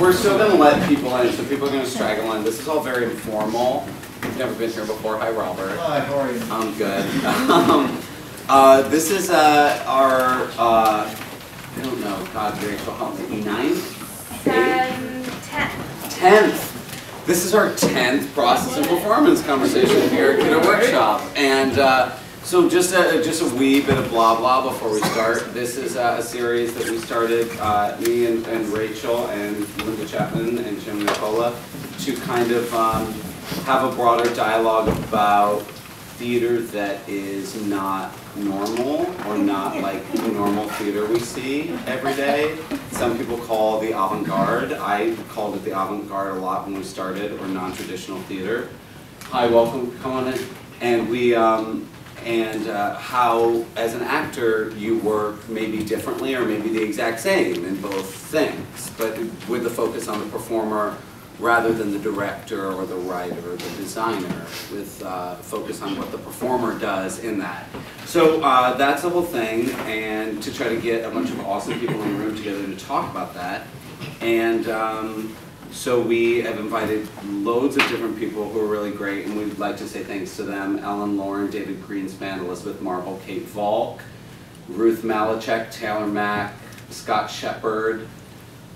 we're still going to let people in, so people are going to straggle in. This is all very informal. You've never been here before. Hi, Robert. Hi, how are you? I'm good. This is our, I don't know, God, Rachel, how many? 9th? 10th. This is our 10th process and performance conversation here at Kiddo Workshop. And so just a wee bit of blah blah before we start. This is a series that we started, me and Rachel and Linda Chapman and Jim Nicola, to kind of have a broader dialogue about theater that is not normal, or not like the normal theater we see every day. Some people call the avant-garde. I called it the avant-garde a lot when we started, or non-traditional theater. Hi, welcome, come on in. And we, how, as an actor, you work maybe differently or maybe the exact same in both things, but with the focus on the performer rather than the director or the writer or the designer, with focus on what the performer does in that. So that's the whole thing, and to try to get a bunch of awesome people in the room together to talk about that. And so we have invited loads of different people who are really great, and we'd like to say thanks to them. Ellen Lauren, David Greenspan, Elisabeth Marble, Kate Volk, Ruth Malachek, Taylor Mack, Scott Shepard,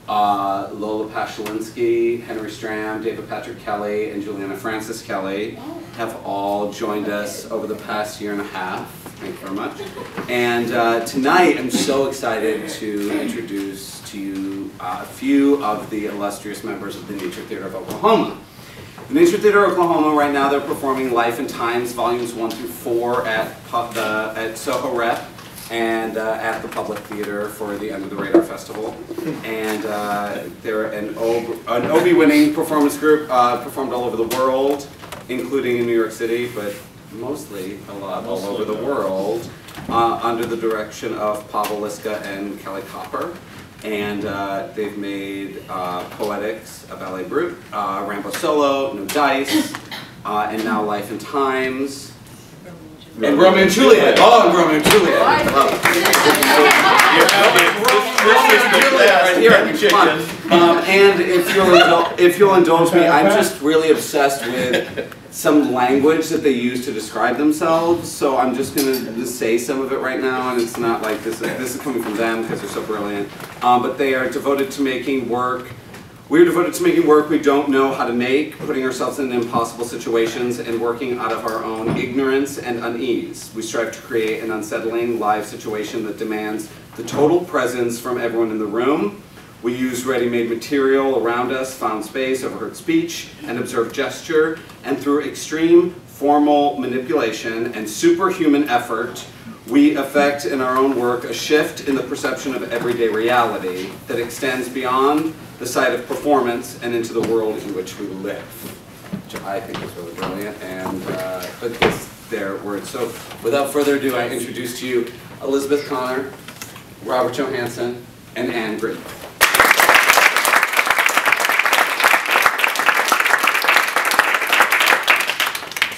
Lola Pashalinsky, Henry Stram, David Patrick Kelly, and Juliana Francis Kelly have all joined us over the past year and a half. Thank you very much. And tonight I'm so excited to introduce to you a few of the illustrious members of the Nature Theater of Oklahoma. The Nature Theater of Oklahoma, right now they're performing Life and Times Volumes 1 through 4 at Soho Rep, and at the Public Theater for the Under the Radar Festival. And they're an Obie-winning performance group, performed all over the world, including in New York City, but mostly a lot all over the world, under the direction of Pavel Liska and Kelly Copper. And they've made Poetics, a ballet brute, Rambo Solo, No Dice, and now Life and Times. And Romeo and Juliet. Oh, and Romeo and Juliet. And if you'll indulge me, I'm just really obsessed with some language that they use to describe themselves. So I'm just going to say some of it right now, and it's not like this is coming from them because they're so brilliant. But they are devoted to making work. We're devoted to making work we don't know how to make, putting ourselves in impossible situations, and working out of our own ignorance and unease. We strive to create an unsettling live situation that demands the total presence from everyone in the room. We use ready-made material around us, found space, overheard speech, and observed gesture, and through extreme formal manipulation and superhuman effort, we effect in our own work a shift in the perception of everyday reality that extends beyond the site of performance and into the world in which we live, which I think is really brilliant, and but it's their words. So without further ado, I introduce to you Elisabeth Connor, Robert Johanson, and Anne Gridley.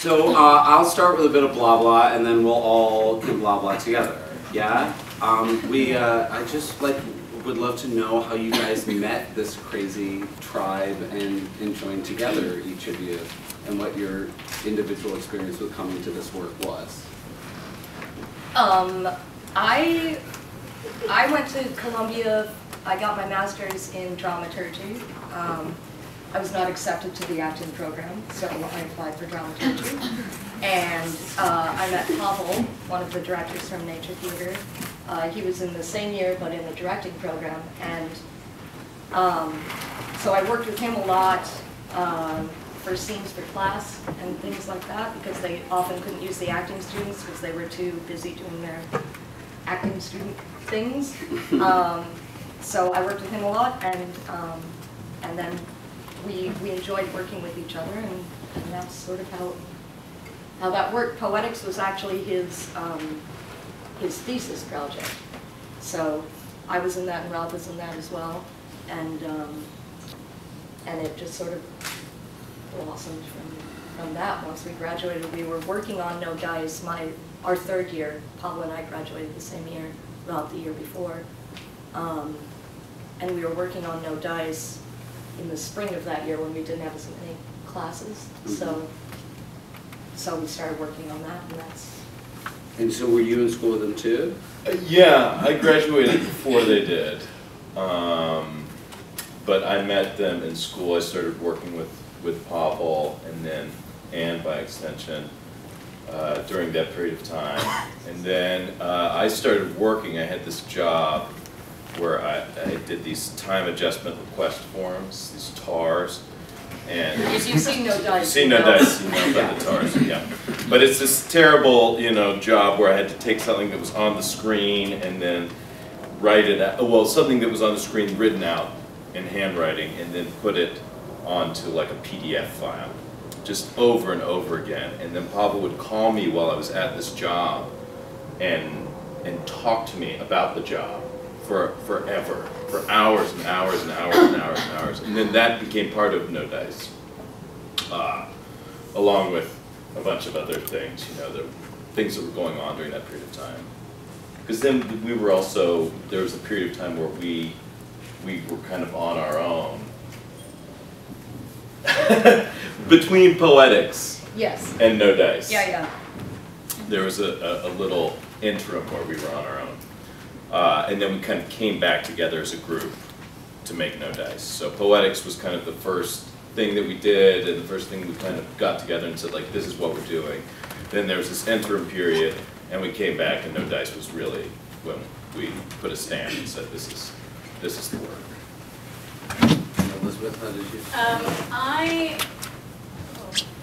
So I'll start with a bit of blah blah, and then we'll all do blah blah together. Yeah. I just would love to know how you guys met this crazy tribe and joined together, each of you, and what your individual experience with coming to this work was. I went to Columbia. I got my master's in dramaturgy. I was not accepted to the acting program, so I applied for dramaturgy. And I met Pavel, one of the directors from Nature Theater. He was in the same year, but in the directing program. And so I worked with him a lot for scenes for class and things like that, because they often couldn't use the acting students because they were too busy doing their acting student things. So I worked with him a lot, and then we enjoyed working with each other, and that's sort of how that worked. Poetics was actually his thesis project. So I was in that, and Rob was in that as well, and it just sort of blossomed from that. Once we graduated, we were working on No Dice. Our third year, Pablo and I graduated the same year, Rob the year before, and we were working on No Dice in the spring of that year when we didn't have as many classes. So we started working on that, and that's. And so were you in school with them too? Yeah, I graduated before they did. But I met them in school. I started working with Pavel and then Anne by extension during that period of time. And then I started working. I had this job where I did these time adjustment request forms, these TARs. And If you see no dice. you see no dice, you know about the TARs, yeah. But it's this terrible, job where I had to take something that was on the screen and then write it out. Well, something that was on the screen written out in handwriting and then put it onto like a PDF file, just over and over again. And then Pavel would call me while I was at this job and talk to me about the job for forever, for hours and hours and hours and hours and hours. And then that became part of No Dice, along with a bunch of other things, the things that were going on during that period of time. Because then we were also, there was a period of time where we were kind of on our own. Between Poetics Yes. and No Dice. Yeah. There was a little interim where we were on our own. And then we kind of came back together as a group to make No Dice. So Poetics was kind of the first thing that we did, and the first thing we kind of got together and said, like, this is what we're doing. Then there was this interim period, and we came back, and No Dice was really when we put a stamp and said, this is the work. Elisabeth, how did you?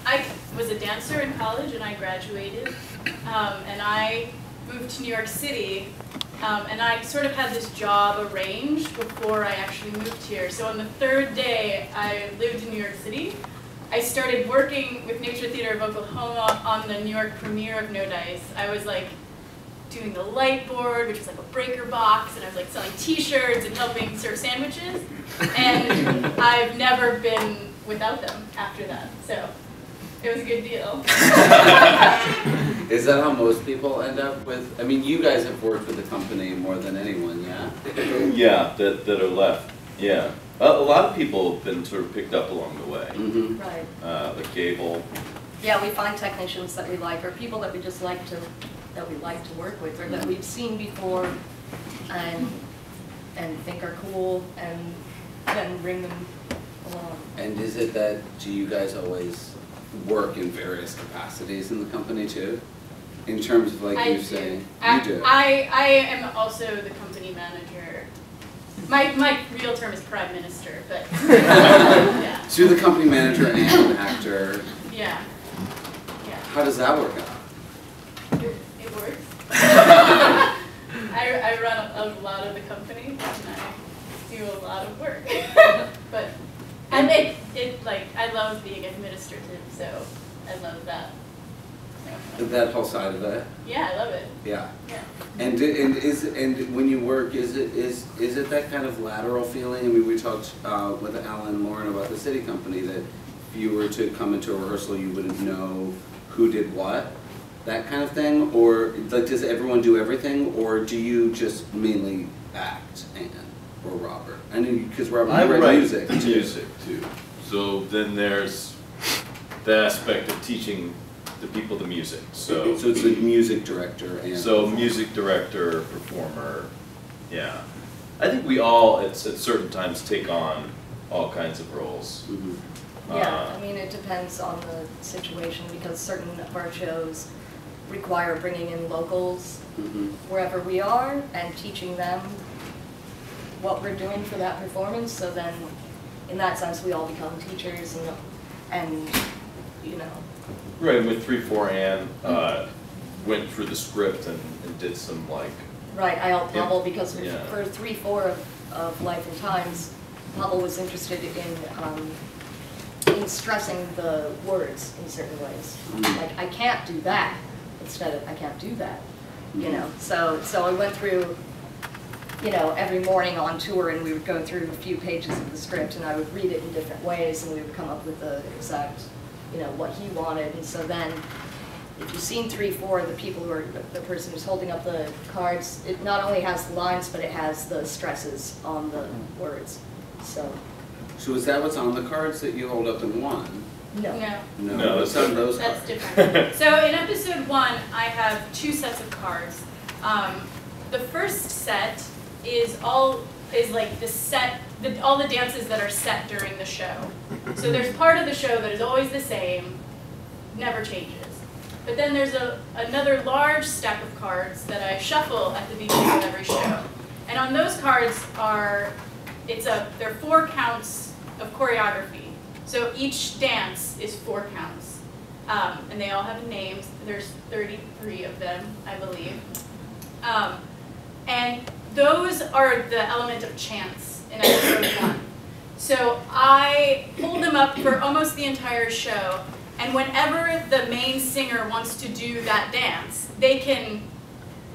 I was a dancer in college, and I graduated, and I moved to New York City, and I sort of had this job arranged before I actually moved here. So on the third day I lived in New York City, I started working with Nature Theater of Oklahoma on the New York premiere of No Dice. I was like doing the light board, which was like a breaker box, and I was like selling t-shirts and helping serve sandwiches. And I've never been without them after that, so it was a good deal. Is that how most people end up with? I mean, you guys have worked with the company more than anyone, yeah? Yeah, that are left. Yeah, a lot of people have been sort of picked up along the way. Mm-hmm. Right. Like Gable. Yeah, we find technicians that we like, or people that we just like to work with, or that we've seen before, and think are cool, and then bring them along. And is it that, do you guys always work in various capacities in the company too? In terms of, like you say, you do. I am also the company manager. My real term is prime minister, but yeah. So you're the company manager and an actor. Yeah. How does that work out? It works. I run a lot of the company, and I do a lot of work. And I love being administrative, so I love that. That whole side of it. Yeah, I love it. Yeah. Yeah. And when you work, is it that kind of lateral feeling? I mean, we talked with Alan and Lauren about the city company, that if you were to come into a rehearsal, you wouldn't know who did what, that kind of thing, or like, does everyone do everything, or do you just mainly act, Anne or Robert? I know because Robert, you write music too. So then there's the aspect of teaching the people the music. So it's the music director and music director, performer, yeah. I think we all at certain times take on all kinds of roles. Mm-hmm. Yeah, I mean, it depends on the situation, because certain of our shows require bringing in locals wherever we are and teaching them what we're doing for that performance. So then, in that sense, we all become teachers, and you know. Right, with 3-4 Anne went through the script and did some like. Right, I helped Yeah. Pavel because Yeah. for 3-4 of Life and Times, Pavel was interested in stressing the words in certain ways. Like, I can't do that, instead of I can't do that, you know. So I went through, you know, every morning on tour, and we would go through a few pages of the script, and I would read it in different ways, and we would come up with the exact, you know, what he wanted. And so then, if you've seen 3-4, the people who are, the person who's holding up the cards, it not only has the lines, but it has the stresses on the words. So So is that what's on the cards that you hold up in one? No. No. No, What's on those That's cards? different. So in episode 1, I have 2 sets of cards. The first set is all the dances that are set during the show. So there's part of the show that is always the same, never changes. But then there's another large stack of cards that I shuffle at the beginning of every show. And on those cards they're 4 counts of choreography. So each dance is 4 counts. And they all have names. There's 33 of them, I believe. And those are the element of chance in episode 1. So I hold them up for almost the entire show, and whenever the main singer wants to do that dance, they can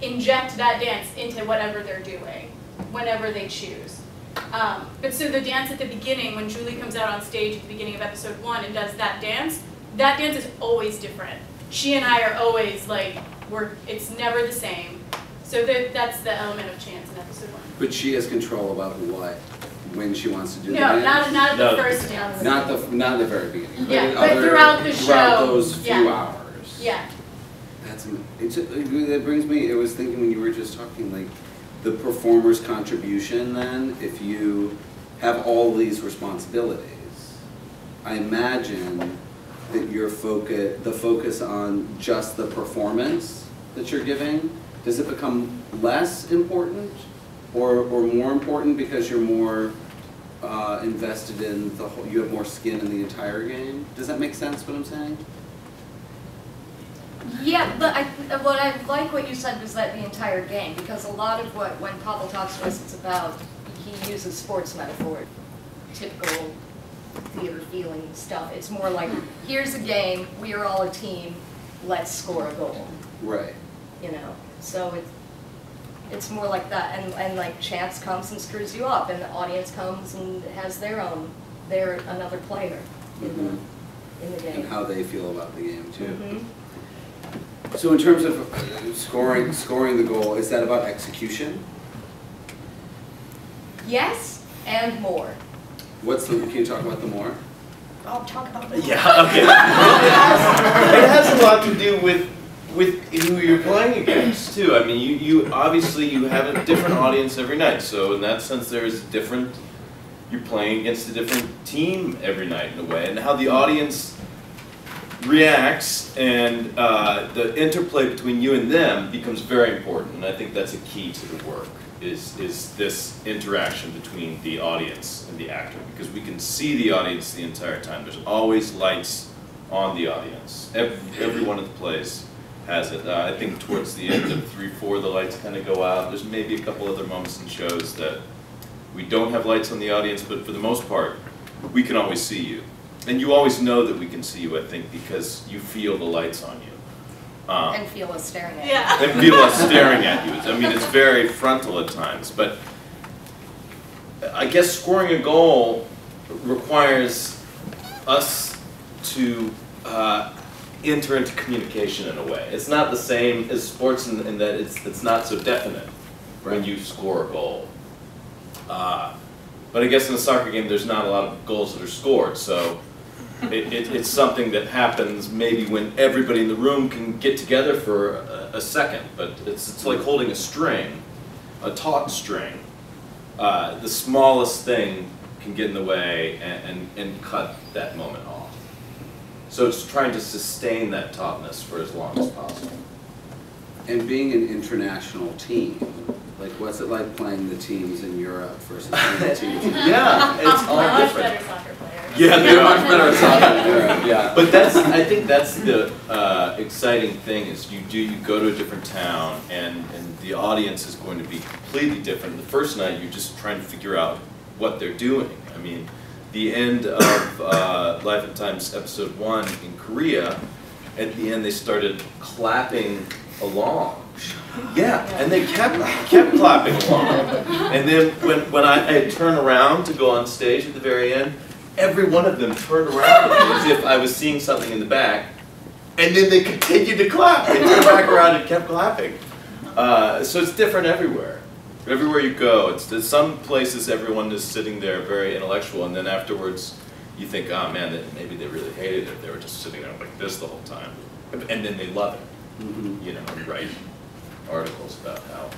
inject that dance into whatever they're doing, whenever they choose. But so the dance at the beginning, when Julie comes out on stage at the beginning of episode 1 and does that dance is always different. She and I are always like, it's never the same. So that's the element of chance in episode 1. But she has control about when she wants to do No, the dance? not at the first dance. Not the very beginning. Yeah, in but throughout the throughout show, those few yeah. hours. Yeah. That brings me, I was thinking when you were just talking, like, the performer's contribution then, if you have all these responsibilities, I imagine that the focus on just the performance that you're giving, does it become less important or more important because you're more invested in you have more skin in the entire game? Does that make sense what I'm saying? Yeah, but what I like what you said was that the entire game, because a lot of when Pavel talks to us, it's about, he uses sports metaphor, typical theater feeling stuff. It's more like, here's a game, we are all a team, let's score a goal. Right. You know, so it's more like that, and like chance comes and screws you up, and the audience comes and has they're another player in the game. And how they feel about the game too. Mm-hmm. So in terms of scoring the goal, is that about execution? Yes, and more. Can you talk about the more? I'll talk about the Yeah, okay. It has a lot to do with who you're playing against too. I mean, you obviously you have a different audience every night, so in that sense you're playing against a different team every night in a way, and how the audience reacts and the interplay between you and them becomes very important, and I think that's a key to the work, is this interaction between the audience and the actor, because we can see the audience the entire time. There's always lights on the audience. Every one of the plays has it. I think towards the end of 3-4 the lights kind of go out. There's maybe a couple other moments in shows that we don't have lights on the audience, but for the most part we can always see you. And you always know that we can see you, I think, because you feel the lights on you. and feel us staring at Yeah. you. And feel us staring at you. I mean, it's very frontal at times, but I guess scoring a goal requires us to enter into communication in a way. It's not the same as sports in that it's not so definite when you score a goal. But I guess in a soccer game, there's not a lot of goals that are scored, so it's something that happens maybe when everybody in the room can get together for a second, but it's like holding a string, a taut string. The smallest thing can get in the way and cut that moment off. So it's trying to sustain that tautness for as long as possible. And being an international team, like what's it like playing the teams in Europe versus playing the teams in Yeah, it's all Much different. better soccer players. Yeah, they are. much better at soccer in Europe, yeah. But I think that's the exciting thing is you go to a different town and the audience is going to be completely different. The first night you're just trying to figure out what they're doing. I mean, the end of Life and Times episode 1 in Korea, at the end they started clapping along. Yeah, and they kept clapping along. And then when I had turned around to go on stage at the very end, every one of them turned around as if I was seeing something in the back, and then they continued to clap. They turned back around and kept clapping. So it's different everywhere. Everywhere you go, it's some places everyone is sitting there very intellectual, and then afterwards you think, oh man, maybe they really hated it. They were just sitting there like this the whole time, and then they love it. You know, and write articles about how.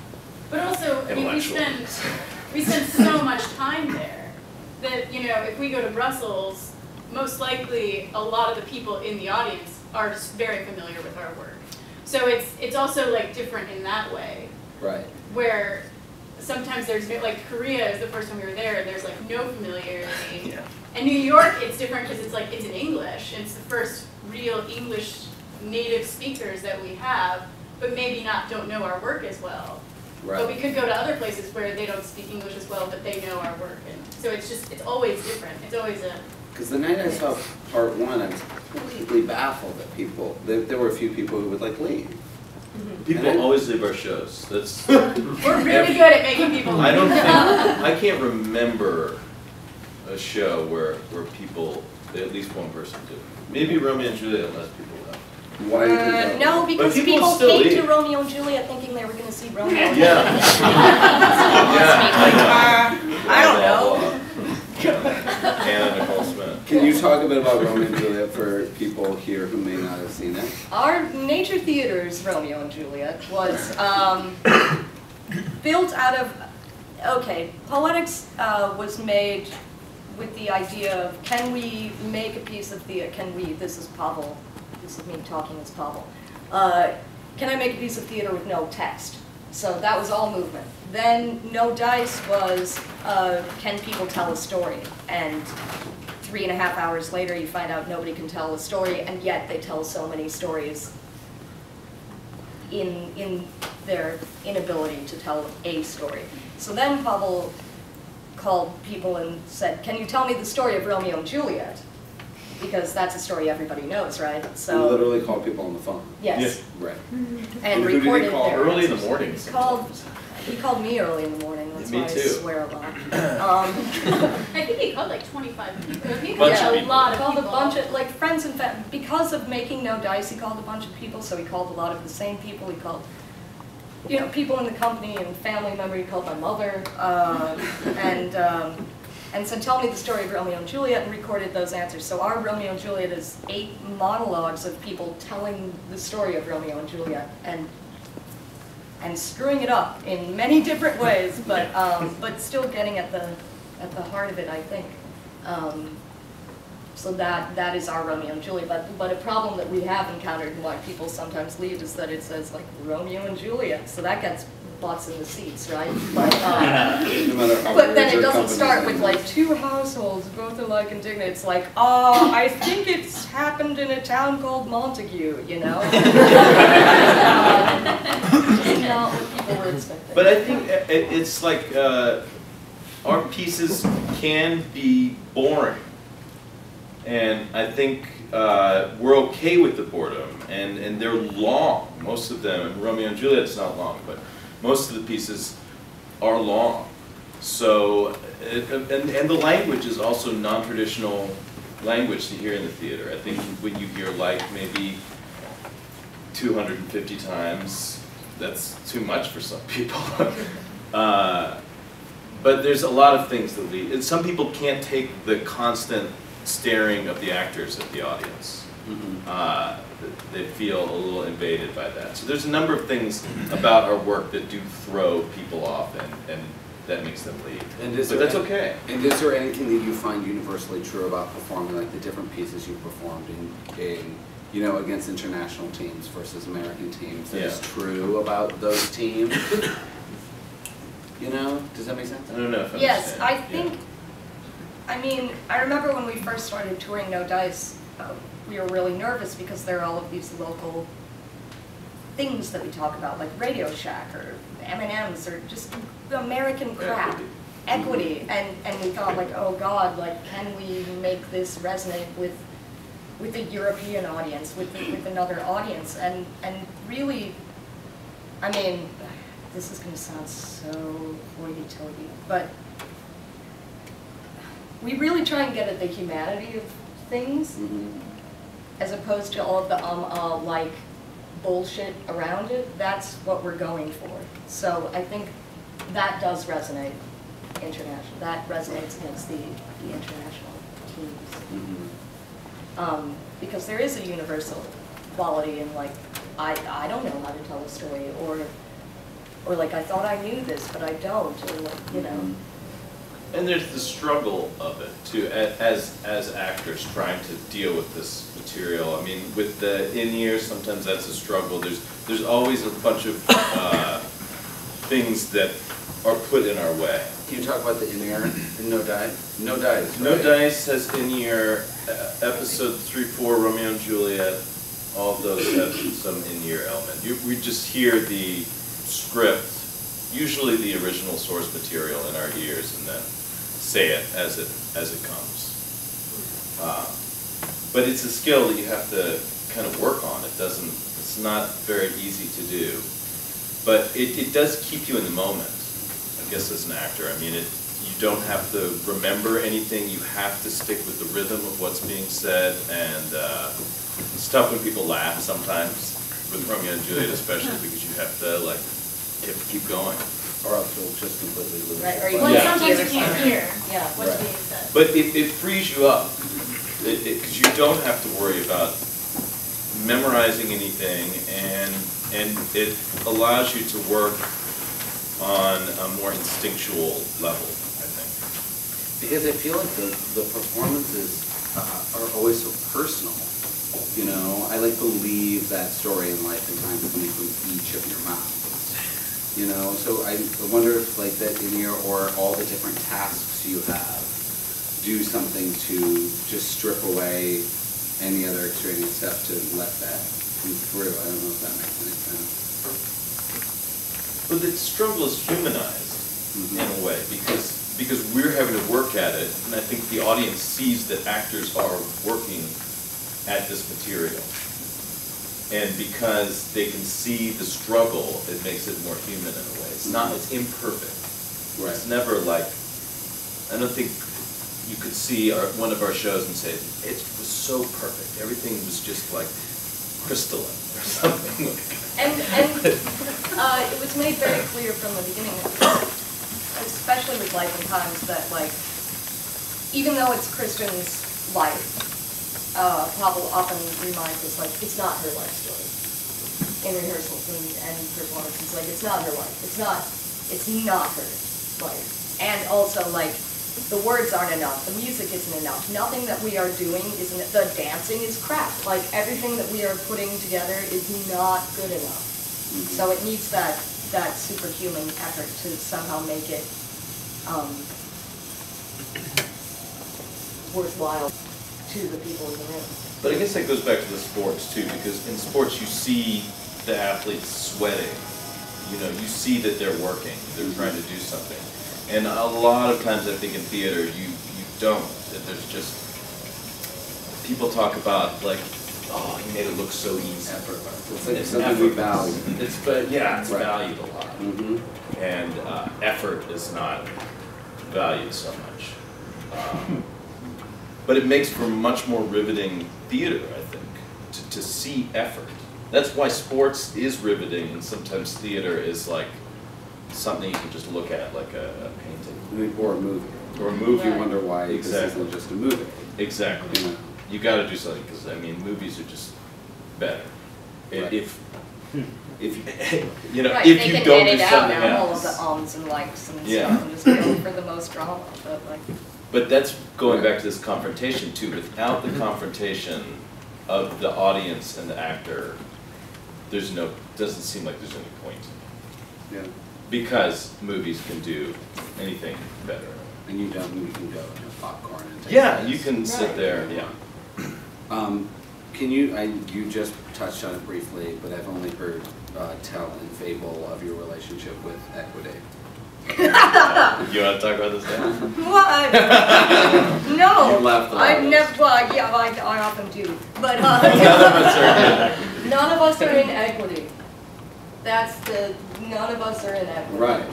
But also, I mean, we spend so much time there that, you know, if we go to Brussels, most likely a lot of the people in the audience are very familiar with our work. So it's also like different in that way. Right. Where sometimes there's like Korea is the first time we were there, there's like no familiarity. Yeah. And New York, it's different because it's in English. It's the first real English native speakers that we have, but maybe don't know our work as well. Right. But we could go to other places where they don't speak English as well, but they know our work. And so it's always different. It's always a... Because the night I saw part one, I was completely baffled that there were a few people who would like leave. People always leave our shows. That's. We're really good at making people I don't think, I can't remember a show where people, at least one person did. Maybe Romeo and Juliet less people left. Why did they go? No, because people people still came to leave. Romeo and Juliet thinking they were going to see Romeo. Yeah. I don't know. Anna Nicole Smith. Can you talk a bit about Romeo and Juliet for people here who may not have seen it? Our Nature Theater's Romeo and Juliet was built out of, okay, Poetics was made with the idea of, can we make a piece of theater, this is Pavel, this is me talking as Pavel, can I make a piece of theater with no text? So that was all movement. Then No Dice was, can people tell a story? And 3.5 hours later you find out nobody can tell a story, and yet they tell so many stories in their inability to tell a story. So then Pavel called people and said, can you tell me the story of Romeo and Juliet? Because that's a story everybody knows, right? So You literally call people on the phone. yes. Right. And Who do they recorded call their early in the answers. morning? He called me early in the morning. That's Me why too. I swear a lot. I think he called like 25 people. He Bunch called of a people. lot He of called people. a bunch of, like, friends and family. Because of making No Dice, he called a bunch of people, so he called a lot of the same people. He called, you know, people in the company and family member. He called my mother, and said, tell me the story of Romeo and Juliet, and recorded those answers. So our Romeo and Juliet is 8 monologues of people telling the story of Romeo and Juliet, and screwing it up in many different ways, but still getting at the heart of it, I think. So that is our Romeo and Juliet. But a problem that we have encountered and why people sometimes leave is that it says like Romeo and Juliet, so that gets butts in the seats, right? But, No matter how but then rich it your doesn't company's start with name like is. 2 households, both alike and dignant. It's like, I think it's happened in a town called Montague, you know? Not what people were expecting. But I think it's like our pieces can be boring, and I think we're okay with the boredom, and they're long. Most of them, Romeo and Juliet's not long, but most of the pieces are long. So, and the language is also non-traditional language to hear in the theater. I think when you hear like maybe 250 times, that's too much for some people. But there's a lot of things that and some people can't take the constant staring of the actors at the audience. They feel a little invaded by that. So there's a number of things about our work that do throw people off, and that makes them leave. But that's okay. And is there anything that you find universally true about performing, like the different pieces you performed in you know, against international teams versus American teams, that is true about those teams? You know, does that make sense? I don't know if I Yes, understand. I think, I mean, I remember when we first started touring No Dice, we were really nervous because there are all of these local things that we talk about, like Radio Shack or M&M's or just American crap, equity, and we thought like, oh God, like, can we make this resonate with a European audience, with another audience, and really, I mean, this is going to sound so hoity-toity, but we really try and get at the humanity of things, as opposed to all of the like bullshit around it. That's what we're going for. So I think that does resonate international. That resonates against the international teams. Mm-hmm. Because there is a universal quality in like, I don't know how to tell a story, or like I thought I knew this, but I don't, or like, you know. And there's the struggle of it too, as actors trying to deal with this material. I mean, with the in-ear, sometimes that's a struggle. There's always a bunch of things that are put in our way. Can you talk about the in-ear? No dice? No dice, No right? Dice has in-ear, episode 3, 4, Romeo and Juliet, all of those have some in-ear element. We just hear the script, usually the original source material in our ears, and then say it as it comes. But it's a skill that you have to kind of work on. It's not very easy to do. But it does keep you in the moment, I guess, as an actor. I mean, you don't have to remember anything. You have to stick with the rhythm of what's being said. And it's tough when people laugh sometimes, with Romeo and Juliet especially, because you have to keep going. Or else you'll just completely lose Right, it. or you Well, Yeah. sometimes you can't hear Yeah. what's Right. being said. But it frees you up, because you don't have to worry about memorizing anything, and it allows you to work on a more instinctual level, I think. Because I feel like the performances are always so personal. You know, I believe that story in life and time coming from each of your mouths. You know, so I wonder if that in-ear or all the different tasks you have do something to just strip away any other extraneous stuff to let that come through. I don't know if that makes any sense. But the struggle is humanized in a way, because we're having to work at it, and I think the audience sees that actors are working at this material. And because they can see the struggle, it makes it more human in a way. It's imperfect. Right. It's never I don't think you could see one of our shows and say, it was so perfect. Everything was just crystalline or something. And it was made very clear from the beginning, especially with Life and Times, that even though it's Kristen's life, Pablo often reminds us it's not her life story in rehearsals and performances. It's not her life. It's not her life. And also the words aren't enough. The music isn't enough. Nothing that we are doing isn't. The dancing is crap. Everything that we are putting together is not good enough. Mm-hmm. So it needs that superhuman effort to somehow make it worthwhile to the people in the room. But I guess that goes back to the sports too, because in sports you see the athletes sweating. You see that they're working, they're trying to do something. And a lot of times I think in theater you don't. There's just, people talk about oh, he made it look so easy. It's something we value. It's valued a lot. Mm-hmm. And effort is not valued so much. But it makes for much more riveting theater, I think, to see effort. That's why sports is riveting, and sometimes theater is something you can just look at, like a painting. Or a movie. Or a movie. You wonder why this Exactly. isn't just a movie. Exactly. You know? You got to do something, because movies are just better. Right. If Right, if they you can don't do edit out something now all of else. the ums and likes and Yeah. stuff and just go for the most drama. But that's going back to this confrontation too. Without the confrontation of the audience and the actor, doesn't seem like there's any point. Yeah. Because movies can do anything better. And you can go and have popcorn and take Yeah, notes. you can sit Right. there, yeah. You just touched on it briefly, but I've only heard tell and fable of your relationship with equity. You want to talk about this now? What? No. You left the I've office. never. Well, yeah, I often do, but None of us are in. none of us are in equity. None of us are in equity. Right.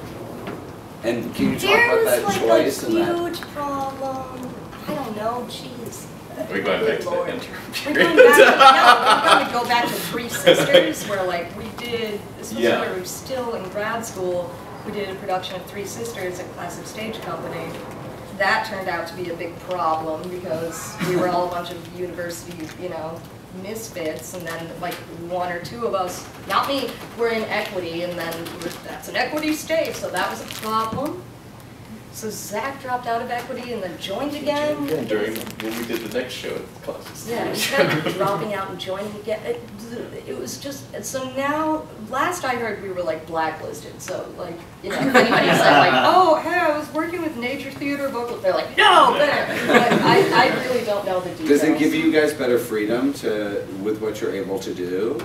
And can you talk There about was that like choice a and that? huge problem. I don't know. Jeez. We're going back to the Lord. interim We're period. going back to go back to Three Sisters, where we did. This was Yeah. where we were still in grad school, we did a production of Three Sisters at Classic Stage Company. That turned out to be a big problem because we were all a bunch of university, you know, misfits, and then like one or two of us, not me, were in equity, and then that's an equity stage, so that was a problem. So Zach dropped out of equity and then joined again. During when we did the next show at Classic Yeah, he started dropping out and joining again. It was just, so now, last I heard we were like blacklisted, so like, you know, if anybody said like, oh, hey, I was working with Nature Theater vocal, they're like, no, better. But I really don't know the details. Does it give you guys better freedom with what you're able to do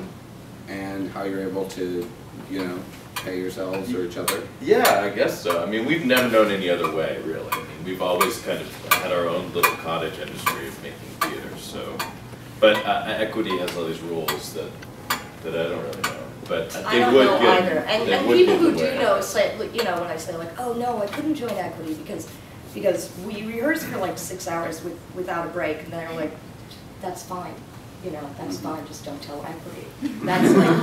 and how you're able to, you know, pay yourselves or each other? Yeah, I guess so. I mean, we've never known any other way, really. I mean, we've always kind of had our own little cottage industry of making theater, so. But equity has all these rules that I don't really know. But I don't know either. And people who do know say, you know, when I say like, oh no, I couldn't join equity because we rehearsed for like 6 hours without a break, and they're like, that's fine. You know, that's fine, just don't tell equity. That's like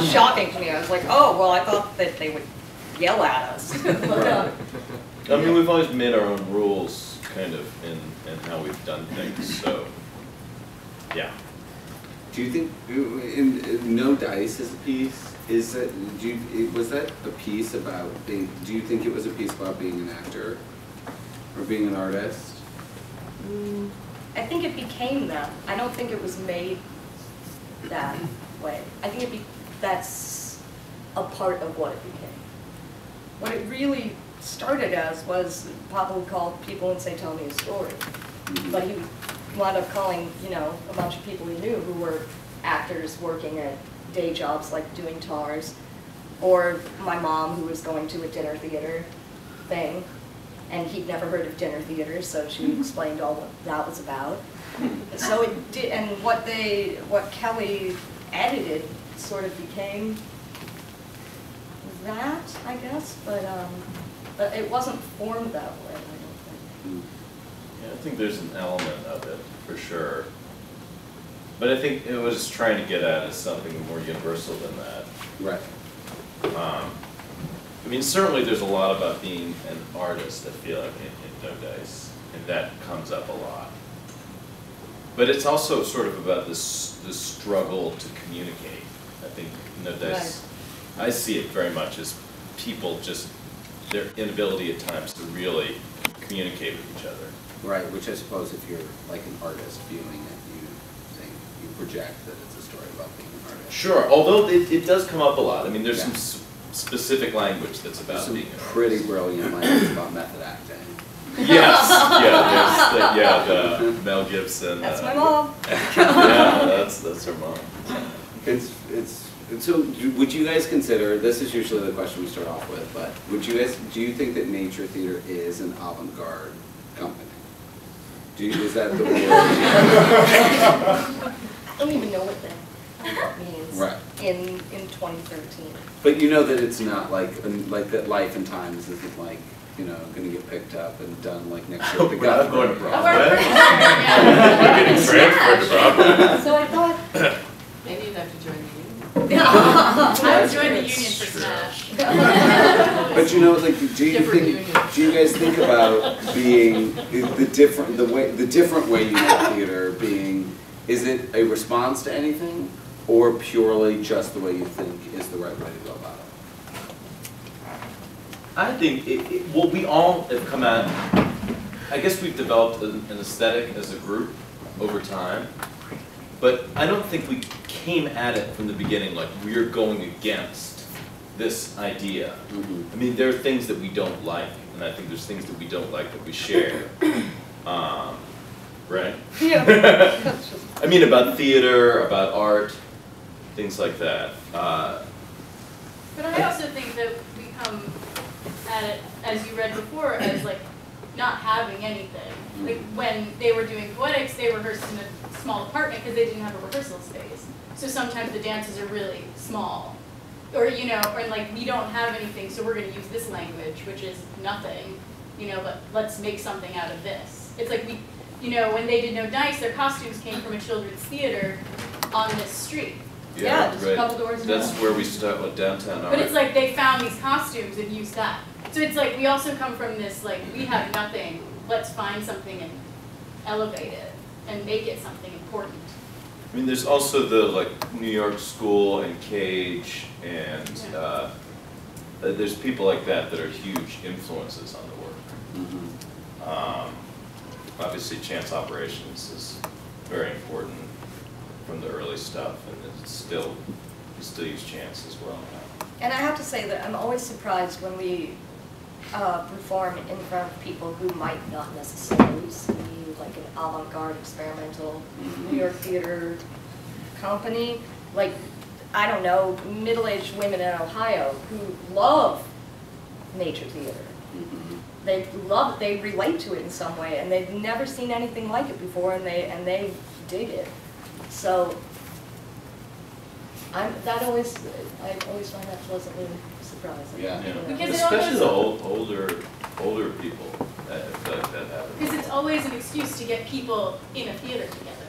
shocking to me. I was like, oh, well, I thought that they would yell at us. Right. I mean, we've always made our own rules, kind of, in how we've done things, so, yeah. Do you think, No Dice is a piece, was that a piece about being, do you think it was a piece about being an actor or being an artist? I think it became that. I don't think it was made that way. I think that's a part of what it became. What it really started as was Papa would call people and say, tell me a story. But he wound up calling, you know, a bunch of people he knew who were actors working at day jobs like doing TARS, or my mom who was going to a dinner theater thing. And he'd never heard of dinner theater, so she explained all what that was about. So it did, and what Kelly edited sort of became that, I guess, but it wasn't formed that way, I don't think. Yeah, I think there's an element of it, for sure. But I think it was trying to get at is something more universal than that. Right. I mean, certainly there's a lot about being an artist, I feel like, in No Dice, and that comes up a lot. But it's also sort of about this struggle to communicate. I think No Dice, right. I see it very much as people just, their inability at times to really communicate with each other. Right, which I suppose if you're like an artist viewing it, you project that it's a story about being an artist. Sure, although it does come up a lot. I mean, there's some specific language that's about some being an pretty artist. Brilliant language about method acting. Yes, the Mel Gibson. That's my mom. Yeah, that's her mom. So would you guys consider, this is usually the question we start off with, but do you think that Nature Theater is an avant-garde company? Is that the word? I don't even know what that means. Right. In 2013. But you know that it's not like that Life and Times isn't like, you know, going to get picked up and done like next year. We're not going to Broadway. Oh, We're getting transferred to Broadway. So I thought, Maybe you'd have to join the union. I would join the union for Smash. But you know, like, do you guys think about being the different way you make theater being? Is it a response to anything, or purely just the way you think is the right way to go about it? I think well, we all have come at. I guess we've developed an aesthetic as a group over time, but I don't think we came at it from the beginning like we're going against this idea. I mean, there are things that we don't like, and I think there's things that we don't like that we share. Right? yeah. I mean, about theater, about art, things like that. But I also think that we come at it, as you read before, as like not having anything. Like when they were doing Poetics, they rehearsed in a small apartment because they didn't have a rehearsal space. So sometimes the dances are really small. Or, you know, or like we don't have anything, so we're going to use this language, which is nothing, you know, but let's make something out of this. It's like we, you know, when they did No Dice, their costumes came from a children's theater on this street. Yeah, just a right. couple doors That's down. where we start with downtown art. But it's like they found these costumes and used that. So it's like we also come from this, like, we have nothing, let's find something and elevate it and make it something important. I mean, there's also the like New York School and Cage, and there's people like that that are huge influences on the work. Obviously, Chance Operations is very important from the early stuff, and it's still we still use Chance as well. And I have to say that I'm always surprised when we perform in front of people who might not necessarily see like an avant-garde experimental New York theater company. Like, I don't know, middle-aged women in Ohio who love nature theater. They love it, they relate to it in some way, and they've never seen anything like it before, and they dig it. So I always find that pleasantly surprising. Yeah. Yeah. Because it Especially the almost- older people, I feel like that happens. Because it's always an excuse to get people in a theater together.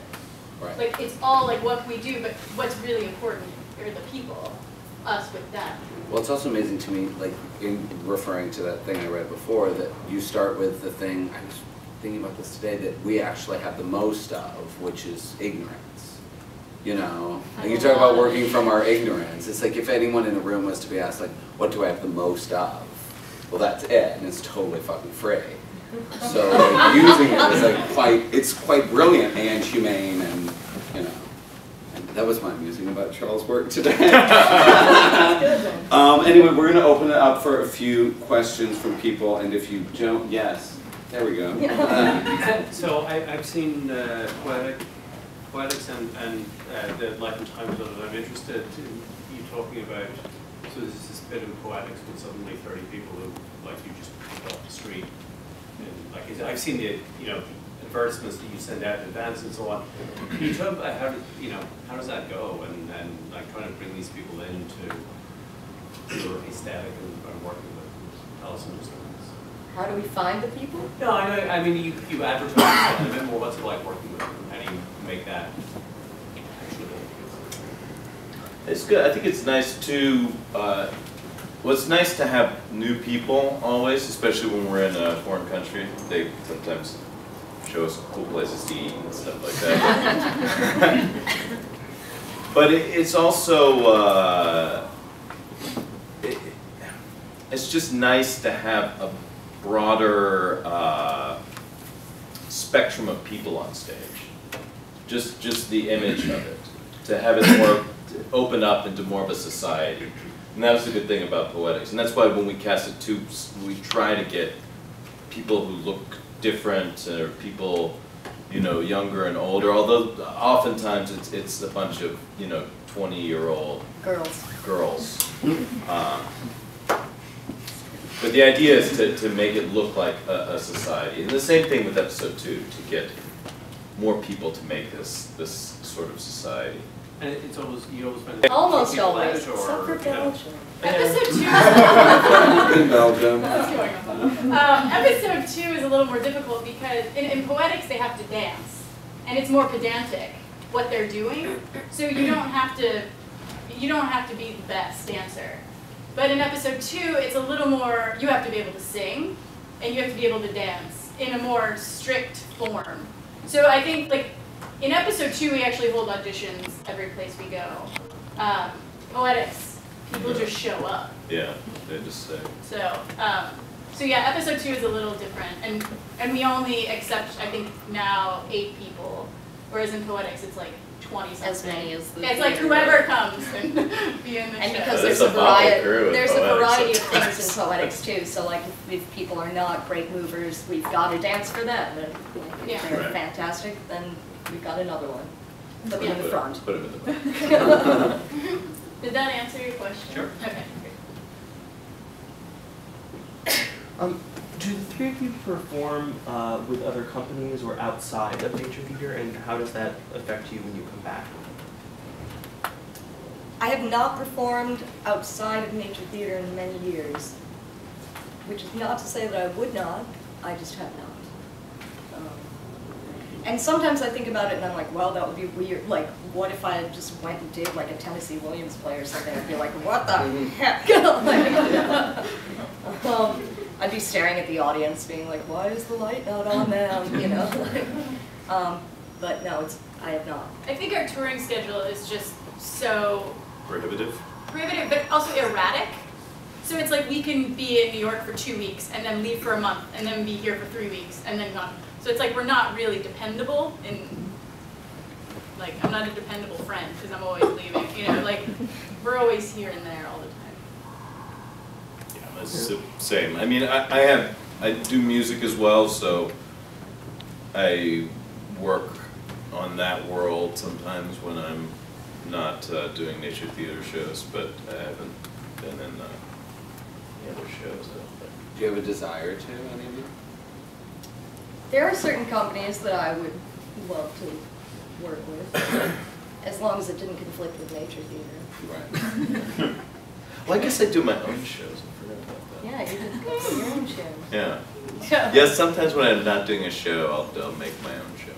Right. Like, it's all like what we do, but what's really important are the people, us with them. Well, it's also amazing to me, like, in referring to that thing I read before, that you start with the thing, I was thinking about this today, that we actually have the most of, which is ignorance. You know, and you talk about working from our ignorance. It's like if anyone in the room was to be asked, like, what do I have the most of? Well, that's it, and it's totally fucking free. So like, using it is like it's quite brilliant and humane, and you know, and that was my musing about Charles' work today. Anyway, we're going to open it up for a few questions from people, and if you don't, yes, there we go. So I've seen poetics and the Life and Times of it. I'm interested in you talking about, so there's this bit in poetics with suddenly 30 people who, like, you just pick off the street. And, like, I've seen the, advertisements that you send out in advance and so on. Can you talk about how does that go, and like trying to bring these people into your aesthetic and working with Alison just How do we find the people? No, I know. I mean, you advertise a bit more. What's it like working with them? How do you make that actually? It's good. I think it's nice to. Well, it's nice to have new people always, especially when we're in a foreign country. They sometimes show us cool places to eat and stuff like that. But it's also it's just nice to have a broader spectrum of people on stage. Just the image of it, to have it more open up into more of a society. And that was the good thing about poetics. And that's why when we cast it too, we try to get people who look different, or people, younger and older. Although oftentimes it's a bunch of 20-year-old girls. But the idea is to make it look like a society. And the same thing with episode 2, to get more people to make this sort of society. And it's always find Almost people always, out, except for Belgium. Episode 2 In Belgium. Episode 2 is a little more difficult because in poetics they have to dance, and it's more pedantic what they're doing. So you don't have to be the best dancer. But in episode 2, it's a little more, you have to be able to sing, and you have to be able to dance in a more strict form. So I think, like, in episode 2, we actually hold auditions every place we go. Poetics, people just show up. Yeah, they just say. So yeah, episode 2 is a little different, and we only accept, I think, now 8 people, whereas in poetics it's like 20 something. As many as the It's like whoever comes and be in the And show. because There's there's a bottle a crew in variety of poetics. things in poetics too. So like if people are not great movers, we've got to dance for them. And if Yeah. they're Right. fantastic, then we've got another one. Put them Yeah. in the front. Put them in the front. Did that answer your question? Sure. Okay, great. Do the three of you perform with other companies or outside of Nature Theater, and how does that affect you when you come back? I have not performed outside of Nature Theater in many years, which is not to say that I would not. I just have not. And sometimes I think about it and I'm like, well, that would be weird. Like, what if I just went and did like a Tennessee Williams play or something? I'd be like, what the heck? I'd be staring at the audience being like, why is the light not on them? You know? But no, I have not. I think our touring schedule is just so Prohibitive? prohibitive, but also erratic. So it's like we can be in New York for 2 weeks and then leave for a month and then be here for 3 weeks and then gone. So it's like we're not really dependable like I'm not a dependable friend because I'm always leaving, you know, like we're always here and there all the time. Yeah, it's the same. I mean, I do music as well, so I work on that world sometimes when I'm not doing nature theater shows, but I haven't been in any other shows, I don't think. Do you have a desire to, any of you? There are certain companies that I would love to work with, as long as it didn't conflict with nature theater. Right. Well, I guess I do my own shows. I forgot about that. Yeah, you could go to your own show. Yeah. Yes, sometimes when I'm not doing a show, I'll make my own show.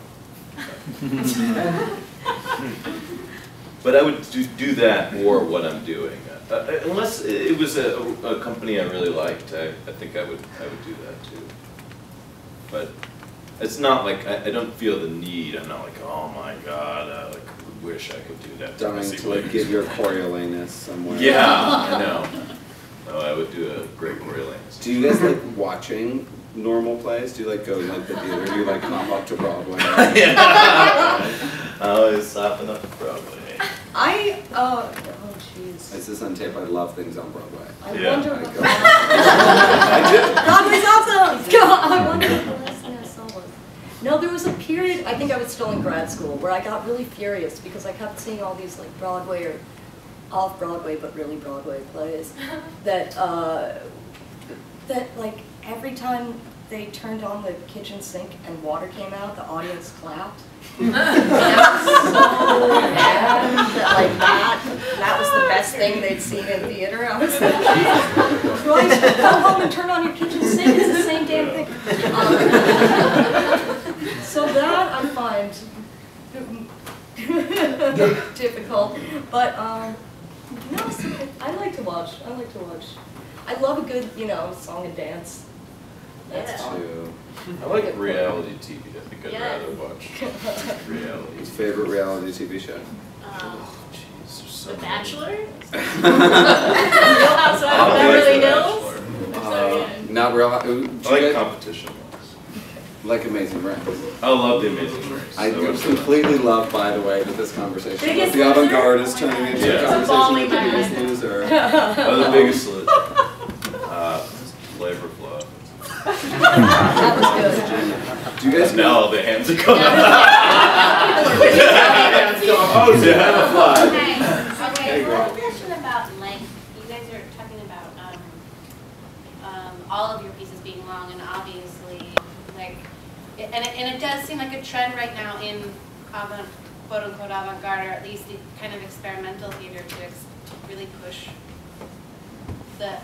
But I would do that or what I'm doing. Unless it was a company I really liked, I think I would do that too. But it's not like, I don't feel the need. I'm not like, oh my God, I wish I could do that. Dying to like give your Coriolanus somewhere. Yeah, I know. No, I would do a great Coriolanus. Do you guys like watching normal plays? Do you like go to like the theater? Do you like hop up to Broadway? Yeah. I always hopping up to Broadway. Oh jeez. Is this on tape? I love things on Broadway. I Yeah. wonder I what go. Broadway's awesome! God, I wonder what the last thing I saw was. No, there was a period, I think I was still in grad school, where I got really furious because I kept seeing all these like Broadway or off-Broadway, but really Broadway plays that like every time they turned on the kitchen sink and water came out, the audience clapped. And I was so mad that was the best thing they'd seen in theater. I was like, Jesus Christ, go home and turn on your kitchen sink. It's the same damn thing. So that I find difficult, but no, I like to watch. I love a good, song and dance. That's fun. Too. I like reality TV. I think I'd Yeah. rather watch reality. What's your favorite reality TV show? Jeez, there's so The many. Bachelor? Real Housewives of Beverly Hills? They're so good. Not real. I like competition ones. Like Amazing Race. I love The Amazing Race. I So much completely love, by the way, that this conversation. Biggest The avant-garde is Loser? turning into Yeah. a It's a conversation falling with the Biggest man. Loser. Oh, The Biggest Loser. Flavor Flow. That was good. Do you guys Now all the hands are going up. Oh, yeah, fly. Okay, There you I go. have a question about length. You guys are talking about all of your pieces being long, and obviously, like, and it does seem like a trend right now in quote unquote avant-garde, or at least the kind of experimental theater to really push the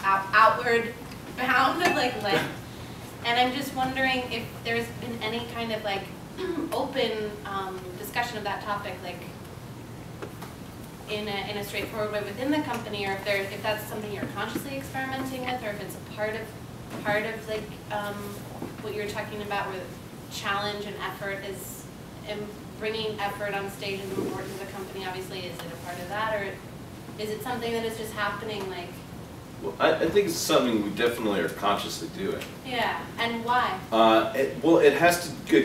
outward bound of like length. And I'm just wondering if there's been any kind of like open discussion of that topic, like in a straightforward way within the company, or if that's something you're consciously experimenting with, or if it's a part of like what you're talking about, where challenge and effort is bringing effort on stage is important to the company. Obviously, is it a part of that, or is it something that is just happening like? Well, I think it's something we definitely are consciously doing. Yeah, and why? It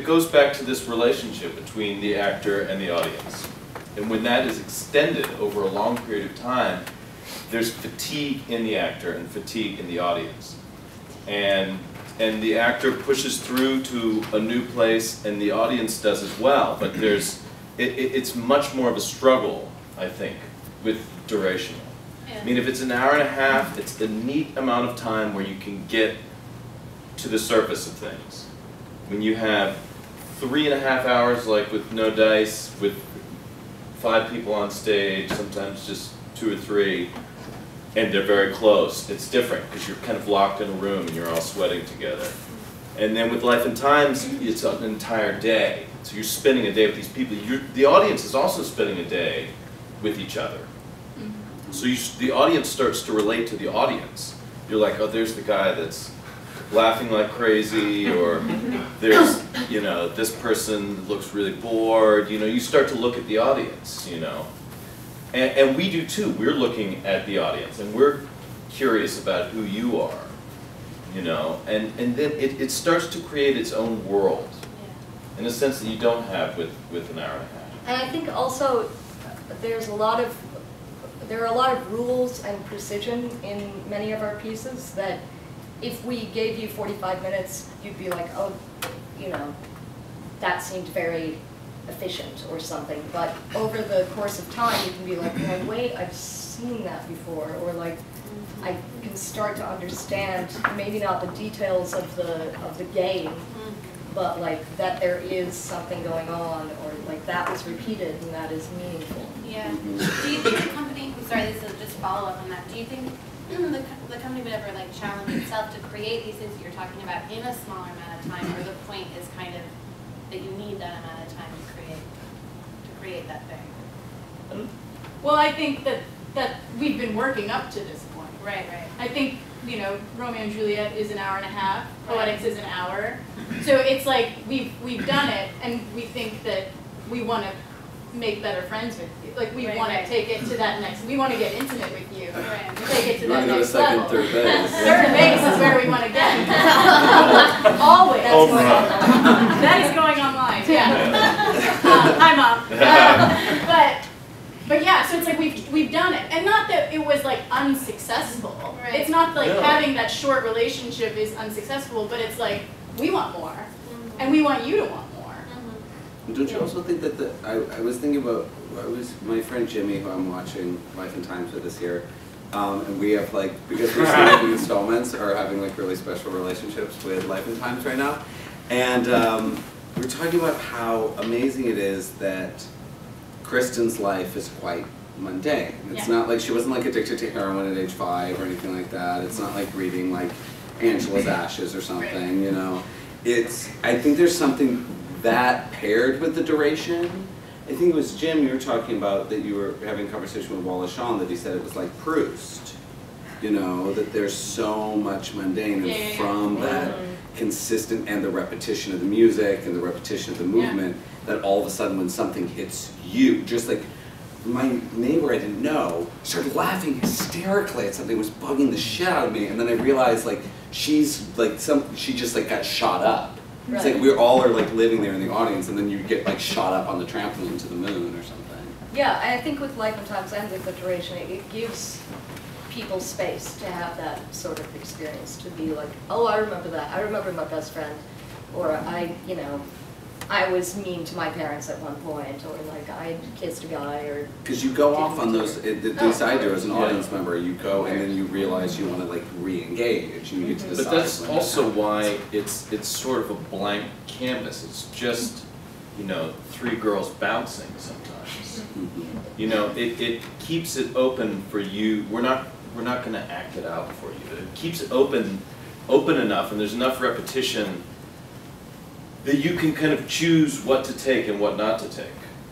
goes back to this relationship between the actor and the audience. And when that is extended over a long period of time, there's fatigue in the actor and fatigue in the audience. And the actor pushes through to a new place, and the audience does as well. But it's much more of a struggle, I think, with duration. Yeah. I mean, if it's an hour and a half, it's a neat amount of time where you can get to the surface of things. When you have 3.5 hours, like with no dice, with 5 people on stage, sometimes just 2 or 3, and they're very close, it's different because you're kind of locked in a room and you're all sweating together. And then with Life and Times, it's an entire day. So you're spending a day with these people. The audience is also spending a day with each other. So the audience starts to relate to the audience. You're like, oh, there's the guy that's laughing like crazy, or there's, you know, this person looks really bored. You know, you start to look at the audience, you know. And we do too. We're looking at the audience, and we're curious about who you are, you know. And then it starts to create its own world, in a sense that you don't have with an hour and a half. And I think also there are a lot of rules and precision in many of our pieces that if we gave you 45 minutes, you'd be like, oh, you know, that seemed very efficient or something. But over the course of time, you can be like, no, wait, I've seen that before. Or like, I can start to understand, maybe not the details of the game, but like that there is something going on, or like that was repeated and that is meaningful. Yeah. Do you think the company, I'm sorry, this is just follow up on that, do you think the company would ever like challenge itself to create these things that you're talking about in a smaller amount of time, or the point is kind of that you need that amount of time to create that thing? Well, I think that we've been working up to this point. Right. I think, you know, Romeo and Juliet is an hour and a half, Right. Poetics is an hour. So it's like we've done it, and we think that we want to make better friends with you. Like we Right, want right. to take it to that next. We want to get intimate with you. Right. Take it to You that want to go to next second, level. third base. Third base is where we want to get. Always. Home run. That is going online. Yeah. Hi, Mom. But yeah, so it's like we've done it, and not that it was like unsuccessful. Right. It's not like No. having that short relationship is unsuccessful, but it's like we want more, and we want you to want more. Don't you also think that I was thinking about, my friend Jimmy, who I'm watching Life and Times with this year, and we have like, because we're seeing installments, are having like really special relationships with Life and Times right now, and we're talking about how amazing it is that Kristen's life is quite mundane. It's Yeah. not like, she wasn't like addicted to heroin at age 5 or anything like that. It's not like reading like Angela's Ashes or something, you know. I think there's something that paired with the duration. I think it was Jim, you were talking about that you were having a conversation with Wallace Shawn, that he said it was like Proust, you know, that there's so much mundane, and from that consistent, and the repetition of the music and the repetition of the movement, that all of a sudden when something hits you, just like my neighbor I didn't know started laughing hysterically at something that was bugging the shit out of me, and then I realized like she just like got shot up. It's like we all are like living there in the audience, and then you get like shot up on the trampoline to the moon or something. Yeah, and I think with Life and Times and with the duration, it gives people space to have that sort of experience, to be like, oh, I remember that. I remember my best friend, or I was mean to my parents at one point, or like I kissed a guy, or Because you go off on those, at least I do as an Yeah. audience member, you go and then you realize you want to like re-engage, and you get to decide. But that's when also happens. why it's sort of a blank canvas. It's just, you know, 3 girls bouncing sometimes. Mhm. You know, it keeps it open for you. We're not going to act it out for you. It keeps it open enough, and there's enough repetition that you can kind of choose what to take and what not to take.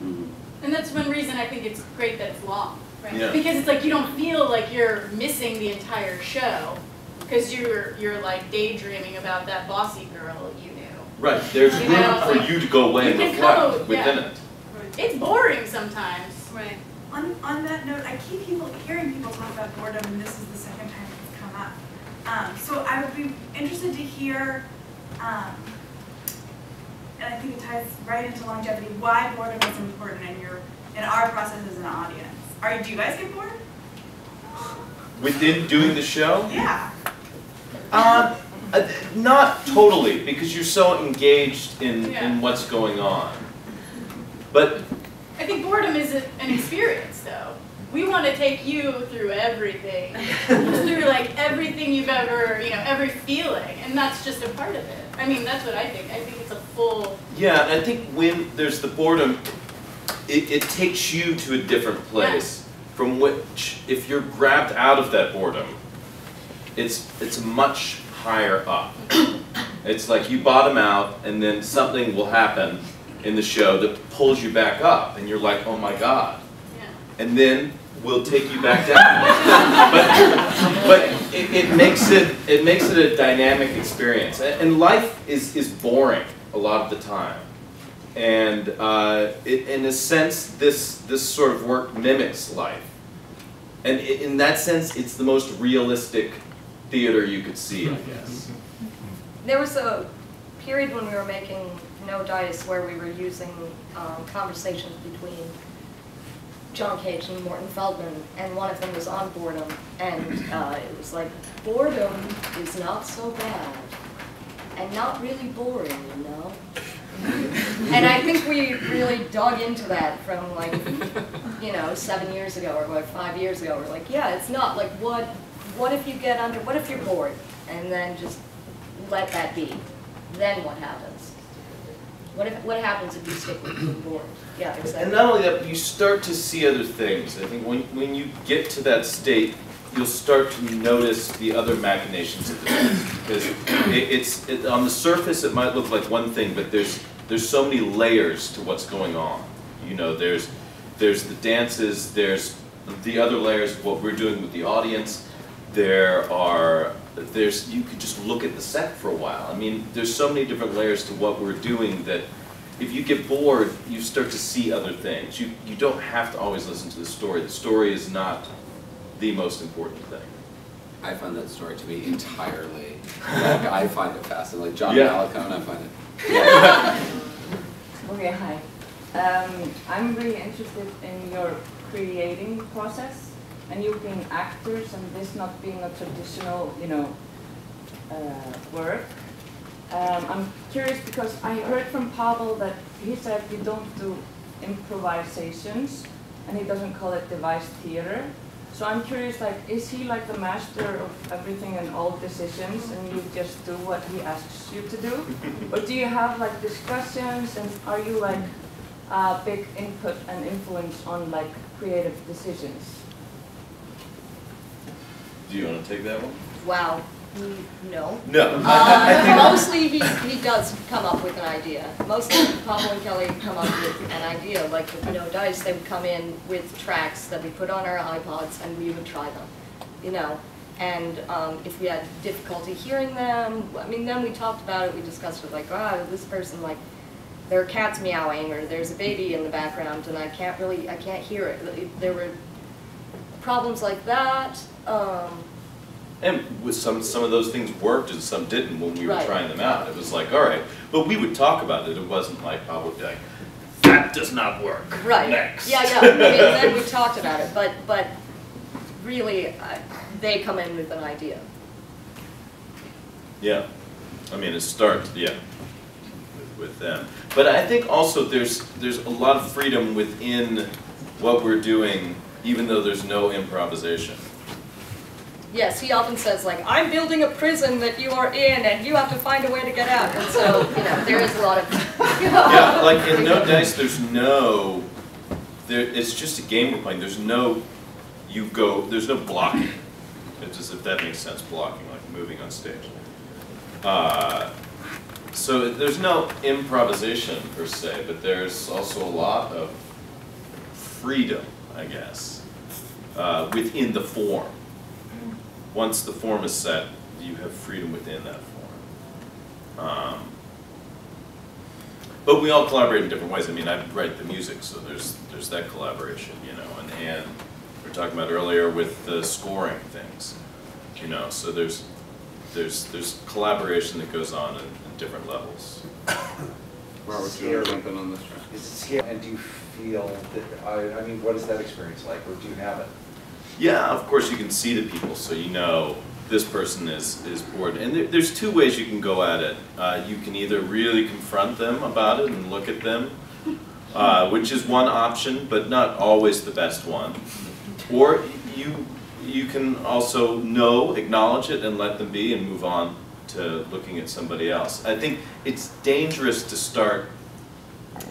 Mhm. And that's one reason I think it's great that it's long. Right. Yeah. Because it's like you don't feel like you're missing the entire show, because you're like daydreaming about that bossy girl you knew. Right. There's You room know, for like, you to go away you and can reflect go, within yeah. it. It's boring sometimes. Right. On that note, I keep hearing people talk about boredom, and this is the second time it's come up. So I would be interested to hear, and I think it ties right into longevity, why boredom is important in our process as an audience. Do you guys get bored? Within doing the show? Yeah. Not totally, because you're so engaged in what's going on. But I think boredom is an experience, though. We want to take you through everything, through like everything you've ever, you know, every feeling, and that's just a part of it. I mean, that's what I think. I think it's a full. yeah, and I think when there's the boredom, it takes you to a different place from which, if you're grabbed out of that boredom, it's much higher up. It's like you bottom out, and then something will happen in the show that pulls you back up, and you're like, oh my God. Yeah. And then we'll take you back down. but it makes it a dynamic experience. And life is boring a lot of the time. And in a sense, this sort of work mimics life. And in that sense, it's the most realistic theater you could see, I guess. There was a period when we were making No Dice where we were using conversations between John Cage and Morton Feldman, and one of them was on boredom, and it was like, boredom is not so bad, and not really boring, you know? And I think we really dug into that from like, 7 years ago or like 5 years ago. We're like, yeah, it's not like what if you get under, what if you're bored? And then just let that be. Then what happens? What happens if you stick with being bored? Yeah, exactly. And not only that, but you start to see other things. I think when you get to that state, you'll start to notice the other machinations of the piece. Because on the surface it might look like one thing, but there's so many layers to what's going on. There's the dances, there's the other layers of what we're doing with the audience. You could just look at the set for a while. I mean, there's so many different layers to what we're doing that if you get bored, you start to see other things. You don't have to always listen to the story. The story is not the most important thing. I find that story to be entirely, I find it fascinating. Like John Malacone, I find it. Yeah. Okay, hi. I'm really interested in your creating process, and you being actors and this not being a traditional, work. I'm curious because I heard from Pavel that he said you don't do improvisations, and he doesn't call it devised theater. So I'm curious, like, is he like the master of everything and all decisions, and you just do what he asks you to do? Or do you have like discussions, and are you like big input and influence on like creative decisions? Do you want to take that one? Wow. No. No. Mostly he does come up with an idea. Mostly Pavel and Kelly come up with an idea. Like with No Dice, they would come in with tracks that we put on our iPods and we would try them, And if we had difficulty hearing them, I mean, then we talked about it, we discussed it, like, this person, like, there are cats meowing or there's a baby in the background and I can't hear it. There were problems like that. And with some of those things worked and some didn't when we were trying them out. It was like, all right, but we would talk about it. It wasn't like, Pavel would be like, that does not work. Right. Next. Yeah. I mean, then we talked about it, but really, they come in with an idea. Yeah. I mean, it starts, with them. But I think also there's a lot of freedom within what we're doing, even though there's no improvisation. Yes, he often says, like, I'm building a prison that you are in and you have to find a way to get out. And so, there is a lot of... Yeah, like in No Dice, it's just a game we're playing. There's no blocking. It's just, if that makes sense, blocking, like moving on stage. So there's no improvisation per se, but there's also a lot of freedom, I guess, within the form. Once the form is set, you have freedom within that form. But we all collaborate in different ways. I mean, I write the music, so there's that collaboration, and we were talking about earlier with the scoring things, so there's collaboration that goes on in different levels. Robert, do you want to jump in on this? Is it scary? And do you feel that, I mean, what is that experience like, or do you have it? Yeah, of course you can see the people, so this person is bored. And there's two ways you can go at it. You can either really confront them about it and look at them, which is one option, but not always the best one. Or you can also acknowledge it and let them be and move on to looking at somebody else. I think it's dangerous to start,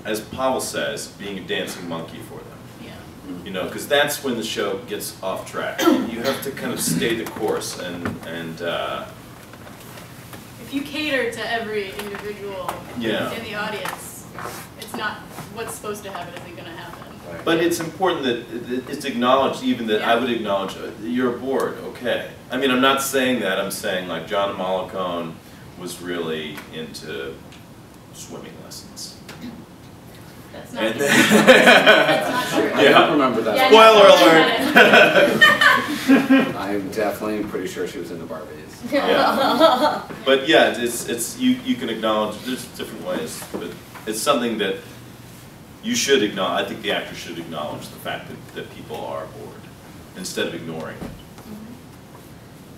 as Pavel says, being a dancing monkey for them. Because that's when the show gets off track. You have to kind of stay the course and if you cater to every individual Yeah. in the audience, it's not what's supposed to happen isn't going to happen. Right. But it's important that it's acknowledged, even that I Yeah. would acknowledge, you're bored, okay. I mean, I'm not saying that, I'm saying like John Mollicone was really into swimming lessons. That's not And true. then- That's not true. I don't remember that. Yeah, Spoiler alert! I'm definitely pretty sure she was into Barbies. Yeah. But yeah, it's you can acknowledge, there's different ways, but it's something that you should acknowledge. I think the actor should acknowledge the fact that people are bored, instead of ignoring it.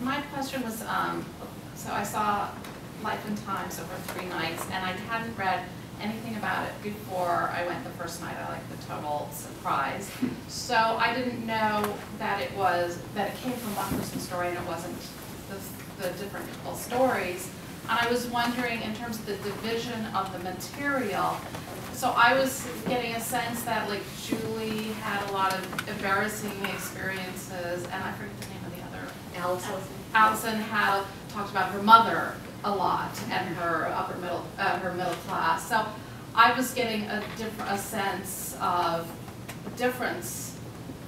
My question was, so I saw Life and Times over 3 nights, and I hadn't read anything about it before I went the first night. I like the total surprise. So I didn't know that it came from one person's story and it wasn't the different people's stories. And I was wondering, in terms of the division of the material, so I was getting a sense that like Julie had a lot of embarrassing experiences, and I forget the name of the other. Allison had talked about her mother a lot and her middle class. So I was getting a sense of difference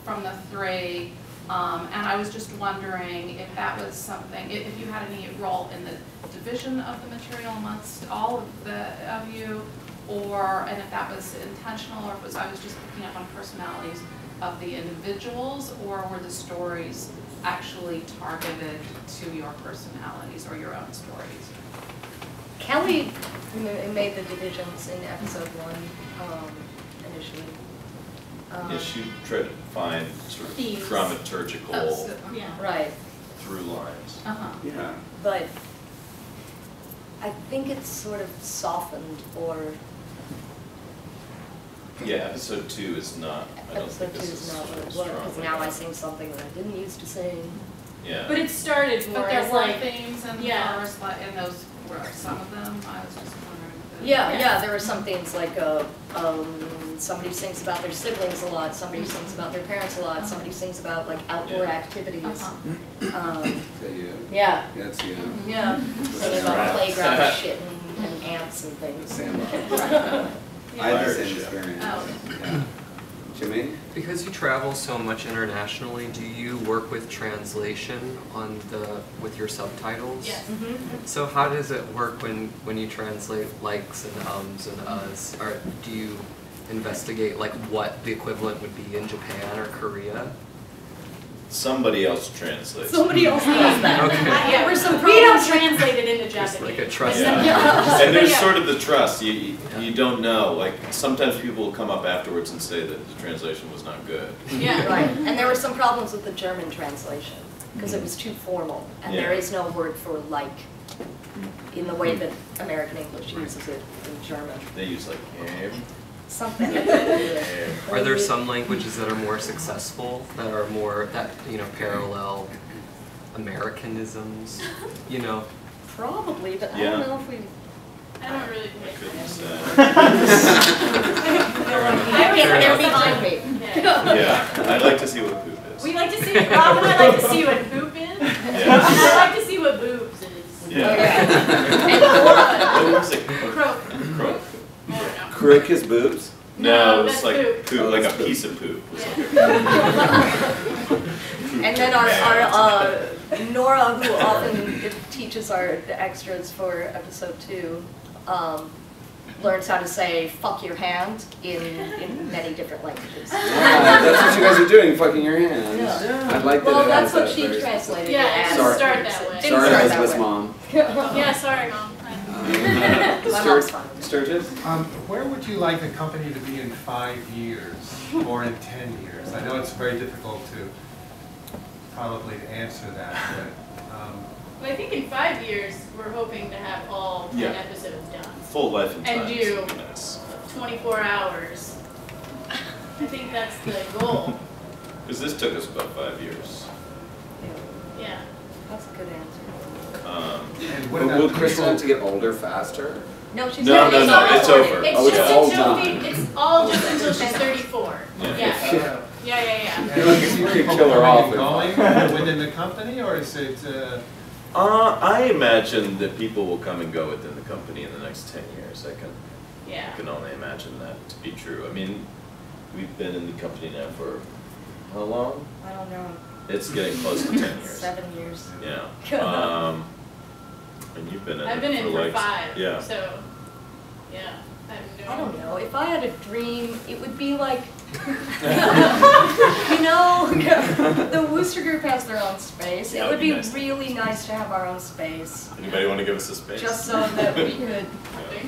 from the three, and I was just wondering if that was something, if you had any role in the division of the material amongst all of you, and if that was intentional, or if I was just picking up on personalities of the individuals, or were the stories actually targeted to your personalities or your own stories? Kelly made the divisions in episode 1 initially. Yeah, she tried to find sort of Themes. dramaturgical Yeah. Right, through lines. Yeah. but I think it's sort of softened, or Yeah, episode 2 is not, I don't episode think 2 this is is not what it was, strong. because now I sing something that I didn't used to sing. Yeah. But it started more But there as were like, things in the yeah. first, and those were some of them. I was just wondering. Yeah, there were some things like somebody sings about their siblings a lot, somebody sings about their parents a lot, somebody sings about like outdoor Yeah. activities. Is that you? Yeah, Yeah, it's you. yeah, singing about playground shit and ants and things. Sandbox. Yeah. I had the Fire same ship. experience. Oh. Yeah. Jimmy? Because you travel so much internationally, do you work with translation with your subtitles? Yes. So how does it work when you translate likes and ums and uhs? Or do you investigate like what the equivalent would be in Japan or Korea? Somebody else translates. Somebody else does that. Okay. There were some We don't problems. translate it into Just Japanese. like a trust. Yeah. And there's Yeah. sort of the trust. You don't know. Like sometimes people will come up afterwards and say that the translation was not good. Yeah. Right, and there were some problems with the German translation, because it was too formal, and there Yeah. is no word for like in the way that American English uses it in German. They use like Something. Are there some languages that are more successful, that are more, parallel Americanisms, Probably, but I Yeah. don't know if we. I don't really I think. couldn't say. They're behind me. Yeah. Yeah, I'd like to see what poop is. We like to see, Rob and I like to see what poop is, and Yeah. I like to see what boobs is. Yeah. And What was it? Croak. Croak. I don't know. Crick his boobs? No, that's it's like poop. poop, Oh, like that's a poop. piece of poop. It was like And then our Nora, who often teaches our extras for episode 2, learns how to say "fuck your hand" in many different languages. Yeah, that's what you guys are doing, fucking your hands. Yeah. I'd like that Well, it that's has what that she very- translated it Yeah, it as. didn't start that way. Didn't Sorry, start that Elizabeth's way. mom. Yeah, sorry, Mom. My mom's fine. Sturgis? Where would you like the company to be in 5 years or in 10 years? I know it's very difficult to probably answer that, but Well, I think in 5 years, we're hoping to have all 10 Yeah. episodes done. full life and And times. do- Nice. 24 hours. I think that's the goal. Because this took us about 5 years. Yeah. That's a good answer. and what But about will the Crystal have people- to get older faster? No, she's No, not. no, no, it's over. It's Oh, it's just all until done. it's all just until she's 34. Yeah. Yeah. Yeah. and You is could people kill her off coming in and going within the company, or is it I imagine that people will come and go within the company in the next 10 years. I can only imagine that to be true. I mean, we've been in the company now for how long? I don't know. It's getting close to 10 years. 7 years. Yeah. And you've been in I've been it in for for like 5, yeah. so, yeah. I don't know. If I had a dream, it would be like, you know, the Wooster Group has their own space. It would be really nice to have our own space. Anybody want to give us a space? Just so that we could,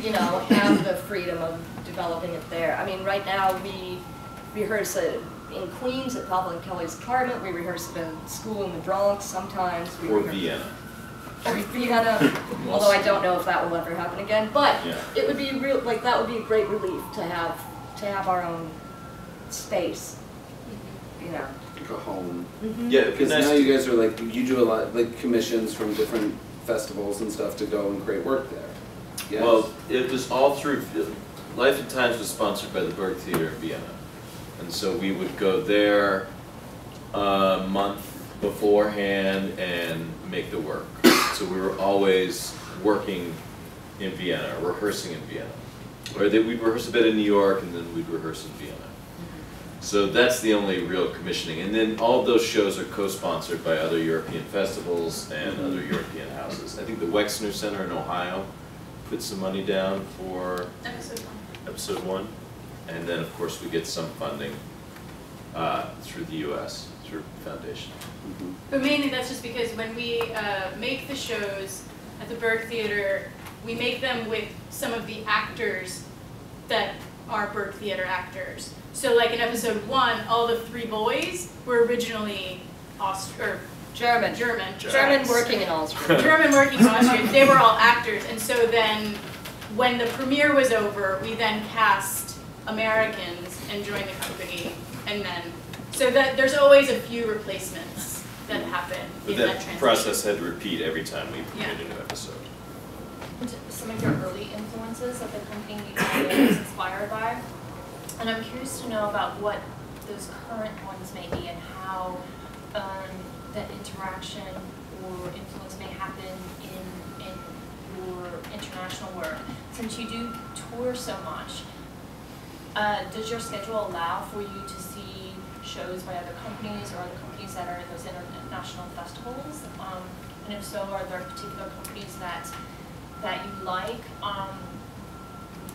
you know, have the freedom of developing it there. I mean, right now we rehearse it in Queens at Pavel and Kelly's apartment. We rehearse it in school in the Bronx sometimes. Or Vienna. Or Vienna, although I don't know if that will ever happen again. But it would be real, like that would be a great relief to have our own space, you know. Like a home. Yeah, Because now you guys are like, you do a lot, like commissions from different festivals and stuff to go and create work there. Yes? Well, it was all through, Life and Times was sponsored by the Berg Theater in Vienna. And so we would go there a month beforehand and make the work. So we were always working in Vienna, or rehearsing in Vienna. Or we'd rehearse a bit in New York and then we'd rehearse in Vienna. So that's the only real commissioning. And then all of those shows are co-sponsored by other European festivals and other European houses. I think the Wexner Center in Ohio put some money down for episode 1. And then, of course, we get some funding through the U.S., through Foundation. But mainly that's just because when we make the shows at the Berg Theater, we make them with some of the actors that are Berg Theater actors. So like in episode 1, all the 3 boys were originally German working in Austria. German working in Austria. They were all actors. And so then when the premiere was over, we then cast Americans and joined the company. And then, so that there's always a few replacements that happen But in that that transition. process had to repeat every time we made a new episode. Some of your early influences that the company was inspired by. And I'm curious to know about what those current ones may be and how that interaction or influence may happen in your international work. Since you do tour so much, does your schedule allow for you to see shows by other companies or other companies that are in those international festivals? And if so, are there particular companies that you like?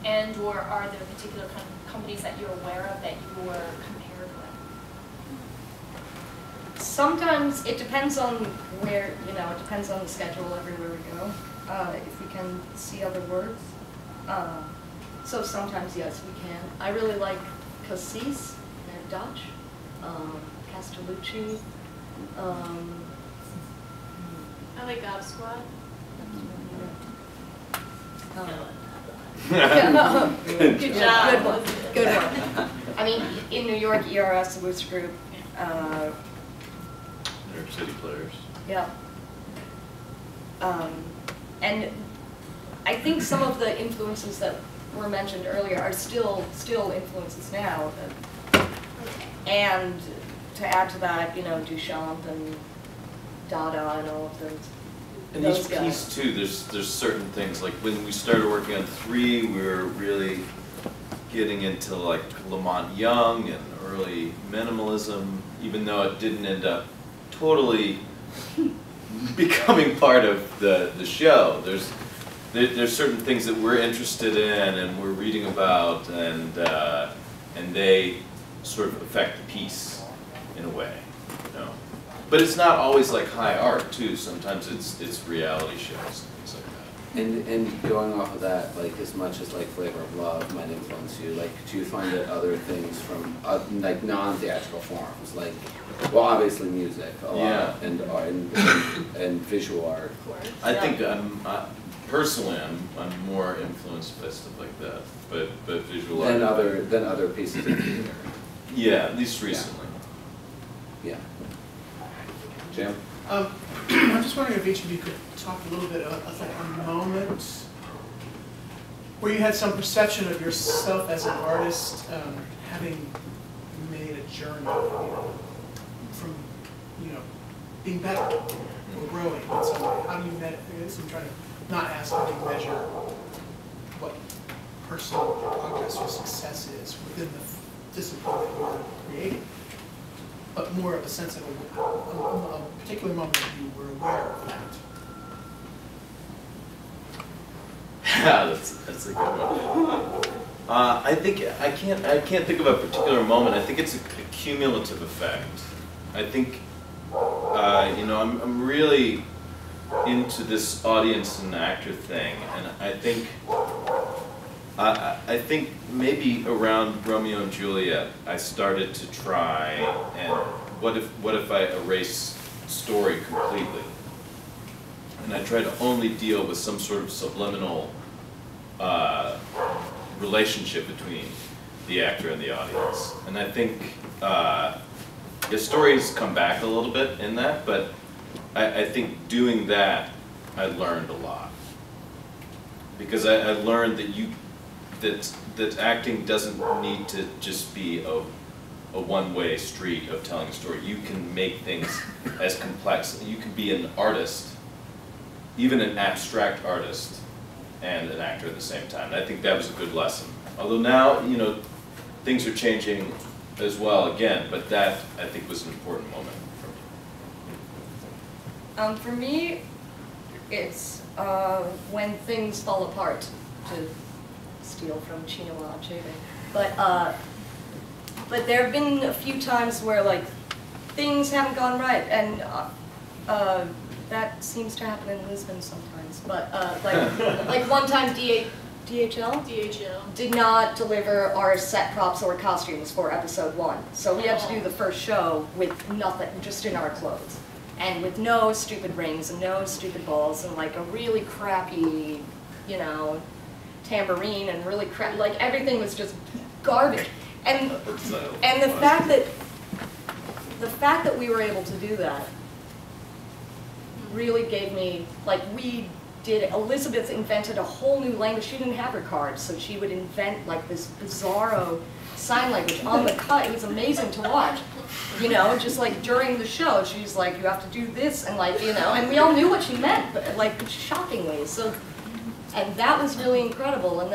And or are there particular companies that you're aware of that you were compared with? Sometimes it depends on where, you know, it depends on the schedule everywhere we go, if we can see other words. So sometimes, yes, we can. I really like Cassis, they're Dutch, Castellucci. I like Gob Squad. Good job. Good one. Good one. I mean, in New York, ERS, the Wooster Group. New York City Players. Yeah. And I think some of the influences that were mentioned earlier are still influences now. And to add to that, you know, Duchamp and Dada and all of those. And each piece too, there's certain things, like when we started working on 3, we were really getting into like Lamont Young and early minimalism, even though it didn't end up totally becoming part of the show. There's certain things that we're interested in and we're reading about, and they sort of affect the piece in a way, you know. But it's not always like high art too. Sometimes it's reality shows and things like that. And going off of that, like as much as like Flavor of Love might influence you, like do you find that other things from like non-theatrical forms, like well obviously music a lot, and visual art. I think personally I'm more influenced by stuff like that, but visual art Than other pieces of theater. Yeah, at least recently. Yeah. Jim? I'm just wondering if each of you could talk a little bit about like a moment where you had some perception of yourself as an artist, having made a journey, you know, from, you know, being better or growing in some way? How do you measure? I guess I'm trying to not ask how do you measure what personal progress or success is within the discipline that you're creating, but more of a sense of a particular moment that you were aware of that. Yeah, that's a good one. I think I can't think of a particular moment. I think it's a cumulative effect. I think I'm really into this audience and actor thing, and I think maybe around Romeo and Juliet I started to try and what if I erase story completely, and I try to only deal with some sort of subliminal relationship between the actor and the audience. And I think the stories come back a little bit in that, but I think doing that, I learned a lot. Because I learned that acting doesn't need to just be a one-way street of telling a story. You can make things as complex. You can be an artist, even an abstract artist, and an actor at the same time. And I think that was a good lesson. Although now, things are changing as well again, but that, I think, was an important moment for me. For me, it's when things fall apart, to steal from Chinua Achebe. But there have been a few times where things haven't gone right, and that seems to happen in Lisbon sometimes. But like one time DHL did not deliver our set props or costumes for episode 1. So we had to do the first show with nothing, just in our clothes. And with no stupid rings and no stupid balls and a really crappy, tambourine and really everything was just garbage. And the fact that we were able to do that really gave me, Elisabeth invented a whole new language. She didn't have her cards, so she would invent this bizarro sign language on the cut. It was amazing to watch. Just during the show, she's like, you have to do this, and and we all knew what she meant, but shockingly. So, and that was really incredible. And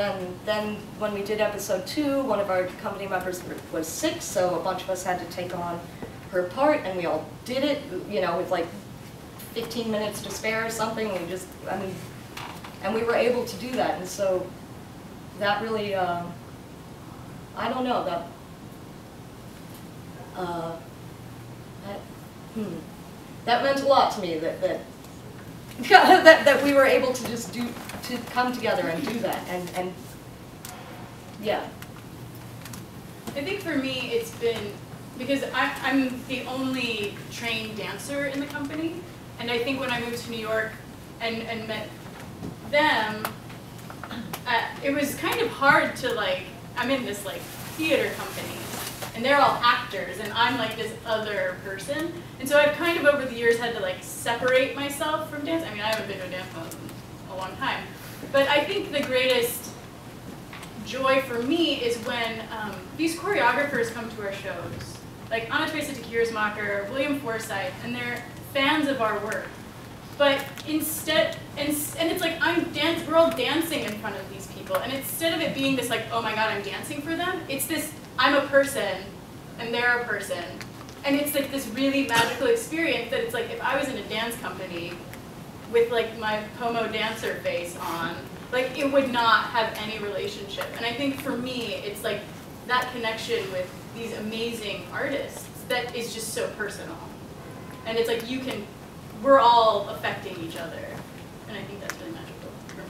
then when we did episode 2, one of our company members was sick, so a bunch of us had to take on her part, and we all did it, with 15 minutes to spare or something. And we were able to do that, and so that really, I don't know, that meant a lot to me, that we were able to just to come together and do that, and yeah. I think for me it's been, because I'm the only trained dancer in the company, and I think when I moved to New York and met them, it was kind of hard to I'm in this theater company, and they're all actors, and I'm this other person, and so I've kind of over the years had to separate myself from dance. I mean, I haven't been to a dance club in a long time, but I think the greatest joy for me is when these choreographers come to our shows, like Anna Teresa de Kiersmacher, William Forsythe, and they're fans of our work. But instead, and it's we're all dancing in front of these people, and instead of it being this oh my god, I'm dancing for them, it's this, I'm a person, and they're a person. And it's this really magical experience that it's if I was in a dance company with my Pomo dancer face on, it would not have any relationship. And I think for me, it's that connection with these amazing artists that is just so personal. And it's we're all affecting each other. And I think that's really magical for me.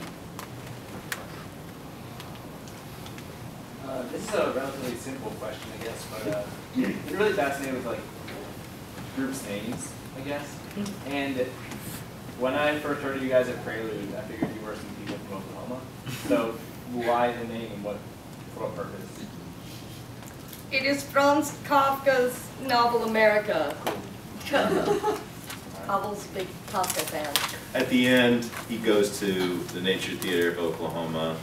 This is a relatively simple question, I guess, but I'm really fascinated with groups' names, I guess. And when I first heard of you guys at Prelude, I figured you were some people from Oklahoma. So why the name and for what purpose? It is Franz Kafka's novel America. Pavel's a big Kafka fan. At the end, he goes to the Nature Theater of Oklahoma.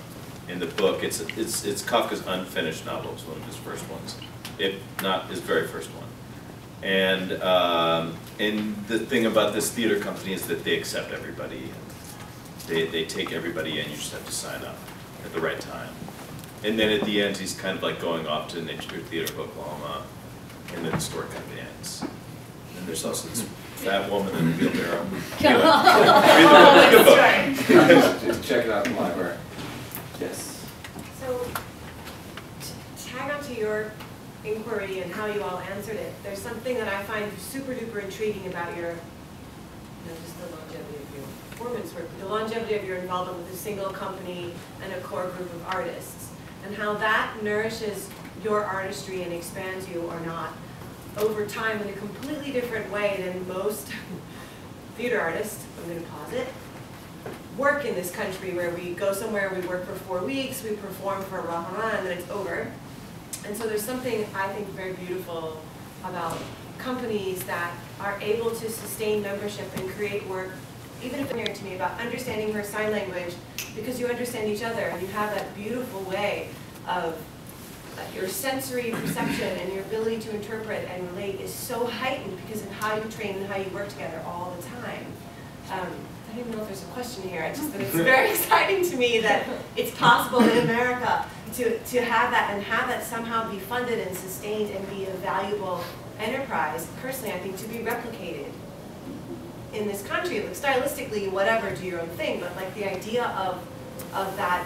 In the book, it's Kafka's unfinished novel. It's one of his first ones, if not his very first one. And the thing about this theater company is that they accept everybody. They take everybody in, you just have to sign up at the right time. And then at the end, he's kind of like going off to Nature Theater of Oklahoma, and then the story kind of ends. And there's also this fat woman in a wheelbarrow. Just check it out in the library. Yes. So, to tag on to your inquiry and how you all answered it, there's something that I find super duper intriguing about your, just the longevity of your performance work, the longevity of your involvement with a single company and a core group of artists, and how that nourishes your artistry and expands you or not over time in a completely different way than most theater artists, I'm going to pause it, work in this country, where we go somewhere, we work for 4 weeks, we perform for Rahman, and then it's over. And so there's something I think very beautiful about companies that are able to sustain membership and create work, even if it's to me, about understanding her sign language, because you understand each other and you have that beautiful way of your sensory perception and your ability to interpret and relate is so heightened because of how you train and how you work together all the time. I don't even know if there's a question here. I just think it's very exciting to me that it's possible in America to have that and have that somehow be funded and sustained and be a valuable enterprise. Personally, I think to be replicated in this country, like stylistically, whatever, do your own thing, but like the idea of that,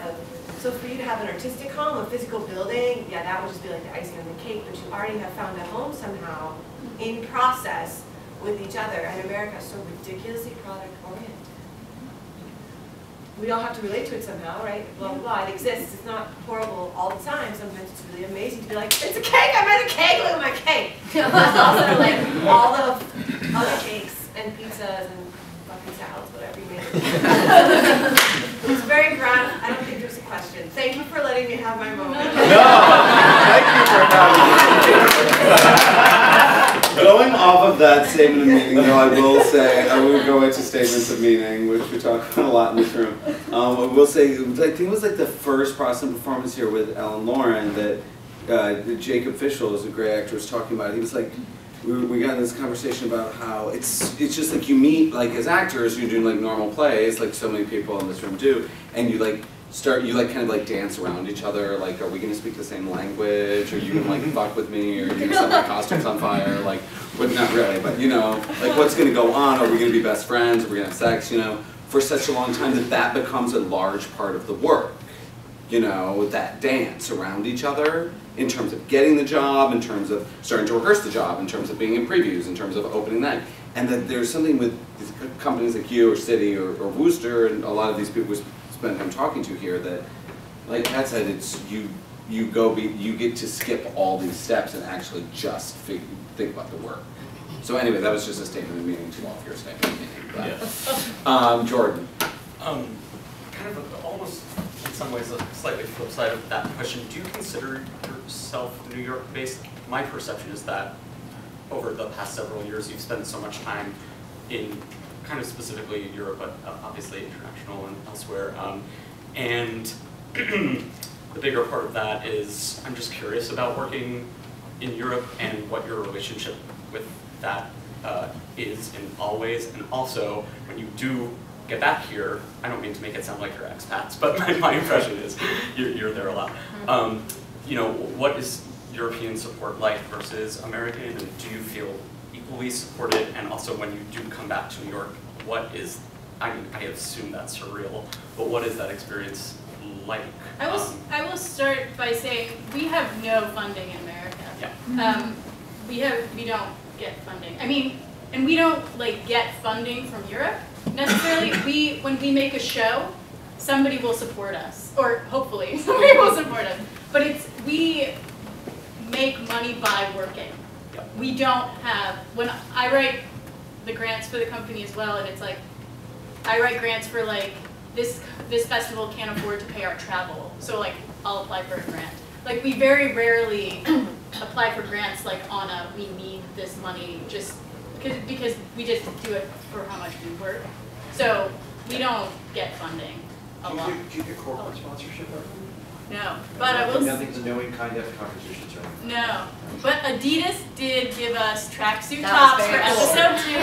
so for you to have an artistic home, a physical building, yeah, that would just be like the icing on the cake, but you already have found a home somehow in process with each other, and America is so ridiculously product-oriented. We all have to relate to it somehow, right? Blah, blah, blah. It exists. It's not horrible all the time. Sometimes it's really amazing to be like, it's a cake! I made a cake! Look at my cake! There's also like all the other cakes and pizzas and fucking salads, whatever you made. It's very grand. I don't think there's a question. Thank you for letting me have my moment. No! Thank you for Going off of that statement of meaning, though, I will say, I will go into statements of meaning, which we talk about a lot in this room. I will say, I think it was like the first Protestant performance here with Ellen Lauren that Jacob Fischel, who's a great actor, was talking about. He was like, we got in this conversation about how it's just like you meet, like as actors, you're doing like normal plays, like so many people in this room do, and you like kind of like dance around each other, like, are we gonna speak the same language? Are you gonna like fuck with me? Or are you gonna set my costumes on fire? Like, but not really, but you know, like what's gonna go on? Are we gonna be best friends? Are we gonna have sex? You know, for such a long time that becomes a large part of the work. You know, that dance around each other in terms of getting the job, in terms of starting to rehearse the job, in terms of being in previews, in terms of opening night. And that there's something with these companies like you or City or Wooster and a lot of these people we spend time talking to here that, like Pat said, it's you get to skip all these steps and actually just think about the work. So anyway, that was just a statement of meaning to all of your statement of meaning. But, yeah. Jordan. Kind of almost in some ways a slightly flip side of that question. Do you consider yourself New York based? My perception is that over the past several years you've spent so much time in kind of specifically Europe, but obviously international and elsewhere. And the bigger part of that is I'm just curious about working in Europe and what your relationship with that is in all ways. And also, when you do get back here, I don't mean to make it sound like you're expats, but my impression is you're there a lot. You know, what is European support like versus American, and do you feel equally supported? And also, when you do come back to New York, what is, I mean, I assume that's surreal, but what is that experience like? I will start by saying we have no funding in America. Yeah. We don't get funding. I mean, and we don't like get funding from Europe necessarily. When we make a show, somebody will support us, or hopefully somebody will support us. But we make money by working. We don't have, when I write the grants for the company as well, and it's like, I write grants for like, this festival can't afford to pay our travel, so like, I'll apply for a grant. Like, we very rarely apply for grants like on a, we need this money just, because we just do it for how much we work. So, we don't get funding a lot. Do you get corporate sponsorship ever? No, but I will. Nothing's no in-kind competitions or anything. No, but Adidas did give us tracksuit That was tops for very cool. episode 2.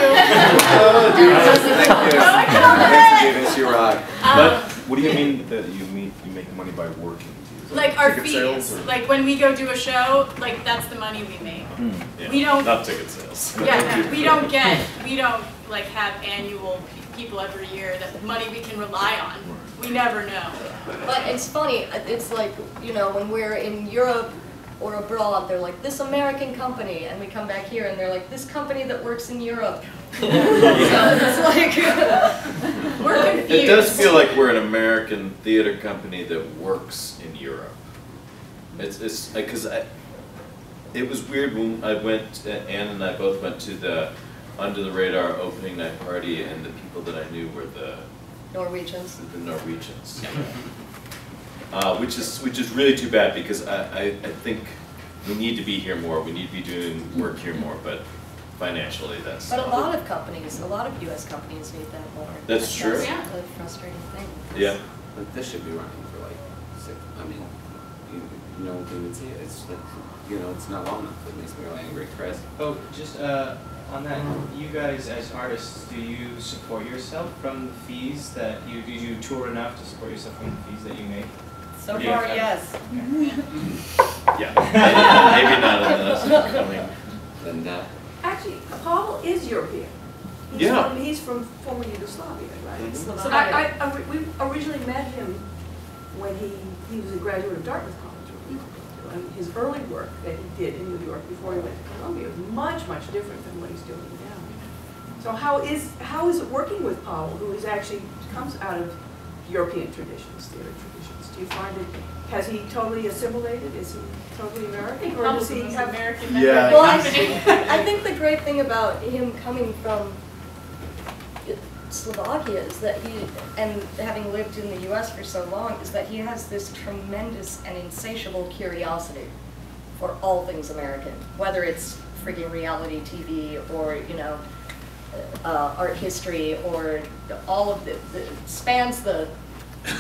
Oh, Adidas, thank you. Adidas, you rock. But what do you mean that you make money by working? Like our ticket sales fees, or- like when we go do a show, like that's the money we make. Yeah, We don't. Not ticket sales. Yeah, we don't like have annual people every year, that money we can rely on. We never know. But it's funny, it's like, you know, when we're in Europe or abroad, they're like, this American company, and we come back here and they're like, this company that works in Europe. So it's like, we're confused. It does feel like we're an American theater company that works in Europe. It's because it was weird when I went, Ann and I both went to the Under the Radar opening night party, and the people that I knew were the Norwegians. The Norwegians. Which is really too bad, because I think we need to be here more. We need to be doing work here more, but financially that's. But a lot of companies, a lot of U.S. companies need that more. That's true. That's Yeah. a frustrating thing. Yeah. But this should be running for like 6, I mean, you know, can even see it, it's like, you know, it's not long enough, it makes me really angry, Chris. Oh, just on that, you guys as artists, do you support yourself from the fees that do you tour enough to support yourself from the fees that you make? So Yeah. far, yes. Yeah. Maybe not in the coming. And Actually, Pavel is European. Yeah. He's from former Yugoslavia, right? Mhm. So Slovakia. we originally met him when he was a graduate of Dartmouth College. And his early work that he did in New York before he went to Columbia was much, much different than what he's doing now. So how is it working with Pavel, who is actually comes out of European traditions, theater traditions? Do you find it, has he totally assimilated? Is he totally American? Or does he have American? Yeah. Well, I think the great thing about him coming from Slovakia is that and having lived in the U.S. for so long, is that he has this tremendous and insatiable curiosity for all things American, whether it's freaking reality TV or, you know, art history, or all of the spans the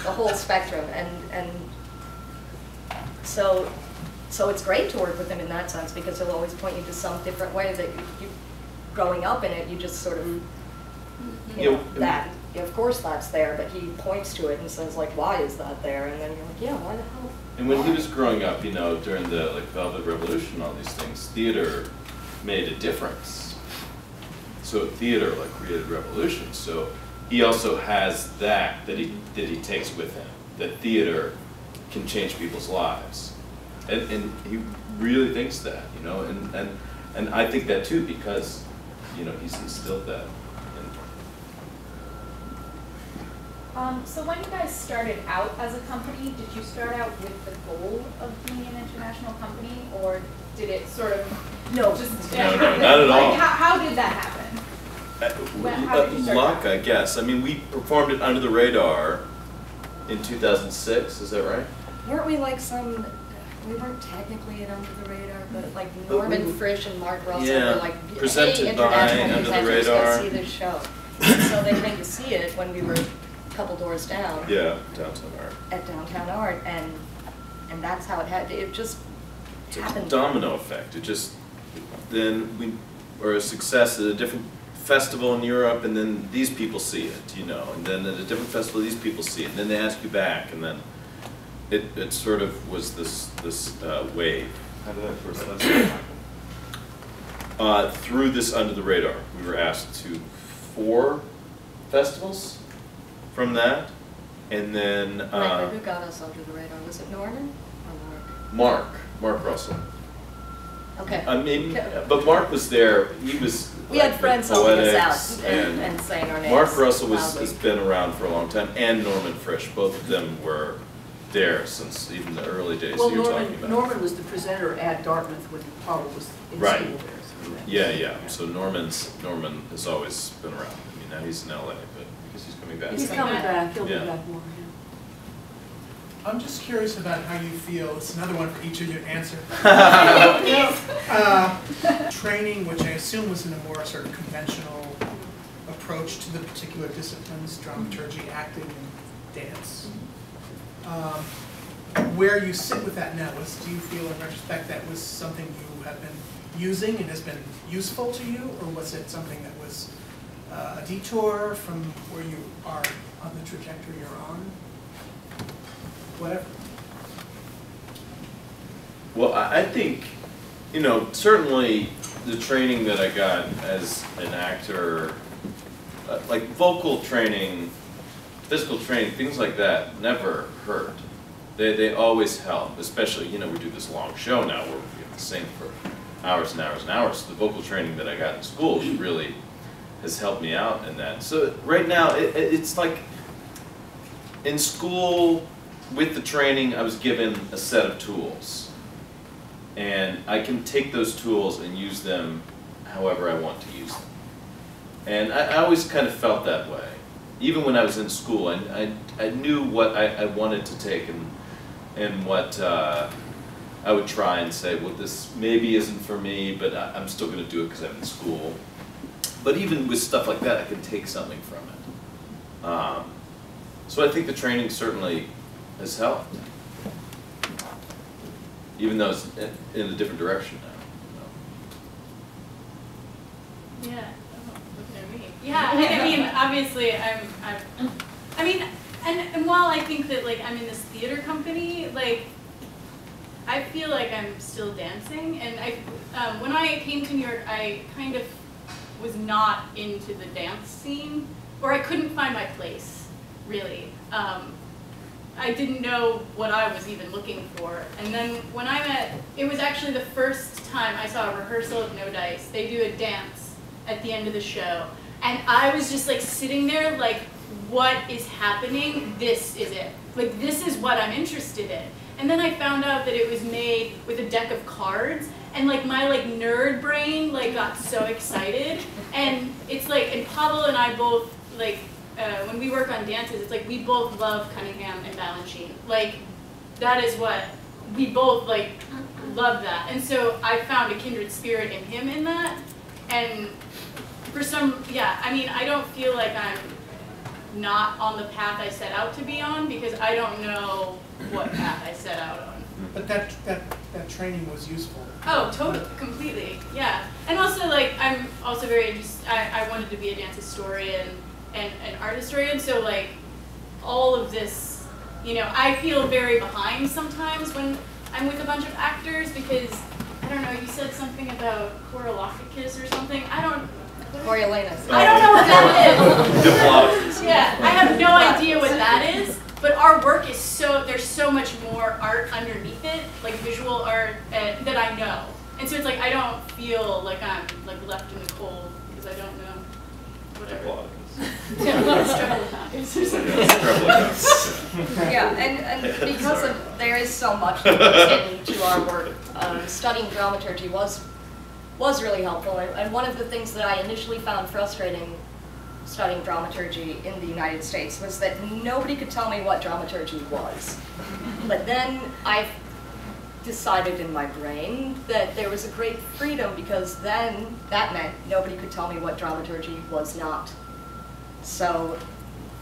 whole spectrum, and so it's great to work with him in that sense, because he'll always point you to some different way that you growing up in it, you just sort of, you know, that, of course that's there, but he points to it and says, like, why is that there? And then you're like, yeah, why the hell? And when he was growing up, you know, during the Velvet Revolution, all these things, theater made a difference. So theater created revolution. So he also has that he takes with him, that theater can change people's lives, and he really thinks that, you know, and I think that too, because, you know, he's instilled that. So when you guys started out as a company, did you start out with the goal of being an international company, or did it sort of just No, not at all. How did that happen? How did you start Luck, I guess. I mean, we performed it Under the Radar in 2006. Is that right? Weren't we like we weren't technically at Under the Radar, but like Norman Frisch and Mark Russell Yeah, were like, presented hey, by international Under the presenters, go Radar. see this show. So they came to see it when we were a couple doors down. Yeah, Downtown Art. At Downtown Art, and that's how it just It's happened. a domino effect. It just, then we were a success at a different festival in Europe, and then these people see it, you know, and then at a different festival these people see it, and then they ask you back, and then it sort of was this wave. How did that first happen? Through this Under the Radar, we were asked to 4 festivals from that, and then Who got us Under the Radar? Was it Norman or Mark? Mark Russell. Okay. Maybe, but Mark was there. He was. We had friends helping us Poetics out and saying our names. Mark Russell loudly. has been around for a long time, and Norman Frisch. Both of them were there since even the early days Well, you're talking about. Norman was the presenter at Dartmouth when Pavel was in Right. school there. So Yeah. So Norman has always been around. I mean, now he's in LA, but because he's coming back. He's coming back. He'll Yeah. be back more. I'm just curious about how you feel. It's another one for each of you to answer. Training, which I assume was in a more sort of conventional approach to the particular disciplines, dramaturgy, acting, and dance. where you sit with that now, do you feel in retrospect that was something you have been using and has been useful to you, or was it something that was a detour from where you are on the trajectory you're on? Whatever. Well, I think, you know, certainly the training that I got as an actor, like vocal training, physical training, things like that, never hurt. They always help, especially, you know, we do this long show now where we have to sing for hours and hours and hours. So the vocal training that I got in school really has helped me out in that. So right now, it's like in school, with the training, I was given a set of tools. And I can take those tools and use them however I want to use them. And I always kind of felt that way. Even when I was in school, I knew what I wanted to take and what I would try and say, well, this maybe isn't for me, but I'm still going to do it because I'm in school. But even with stuff like that, I can take something from it. So I think the training certainly has helped, even though it's in a different direction now. Yeah, looking at me. Yeah, I mean, obviously, I mean, and while I think that like I'm in this theater company, like I feel like I'm still dancing, and when I came to New York, I kind of was not into the dance scene, or I couldn't find my place, really. I didn't know what I was even looking for. And then when I met, it was actually the first time I saw a rehearsal of No Dice. They do a dance at the end of the show. And I was just like sitting there like, what is happening? This is it. Like, this is what I'm interested in. And then I found out that it was made with a deck of cards. And like my like nerd brain like got so excited. And it's like, and Pavel and I both like, when we work on dances, it's like we both love Cunningham and Balanchine. Like, that is what, we both like love that. And so I found a kindred spirit in him in that. And for some, yeah, I mean, I don't feel like I'm not on the path I set out to be on, because I don't know what path I set out on. But that training was useful. Oh, totally, completely, yeah. And also, like, I'm also very interested, I wanted to be a dance historian and an art historian, so like all of this, you know, I feel very behind sometimes when I'm with a bunch of actors, because, I don't know, you said something about Coriolanus or something, Coriolanus. I don't know what that is. Yeah, I have no idea what that is, but our work is so, there's so much more art underneath it, like visual art, that I know. And so it's like, I don't feel like I'm like left in the cold, because I don't know whatever. Yeah, and because of, there is so much that goes into our work, studying dramaturgy was really helpful. And one of the things that I initially found frustrating studying dramaturgy in the United States was that nobody could tell me what dramaturgy was. But then I decided in my brain that there was a great freedom, because then that meant nobody could tell me what dramaturgy was not. So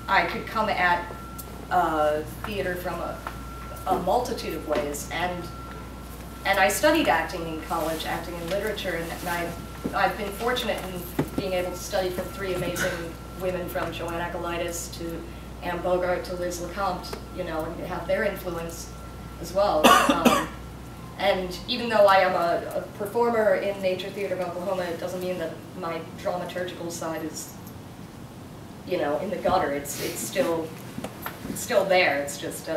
I could come at theater from a multitude of ways, and I studied acting in college, acting and literature, and I've been fortunate in being able to study from three amazing women, from Joanne Akalaitis to Anne Bogart to Liz Lecomte, you know, and have their influence as well. And even though I am a performer in Nature Theater of Oklahoma, it doesn't mean that my dramaturgical side is, you know, in the gutter. It's still there. It's just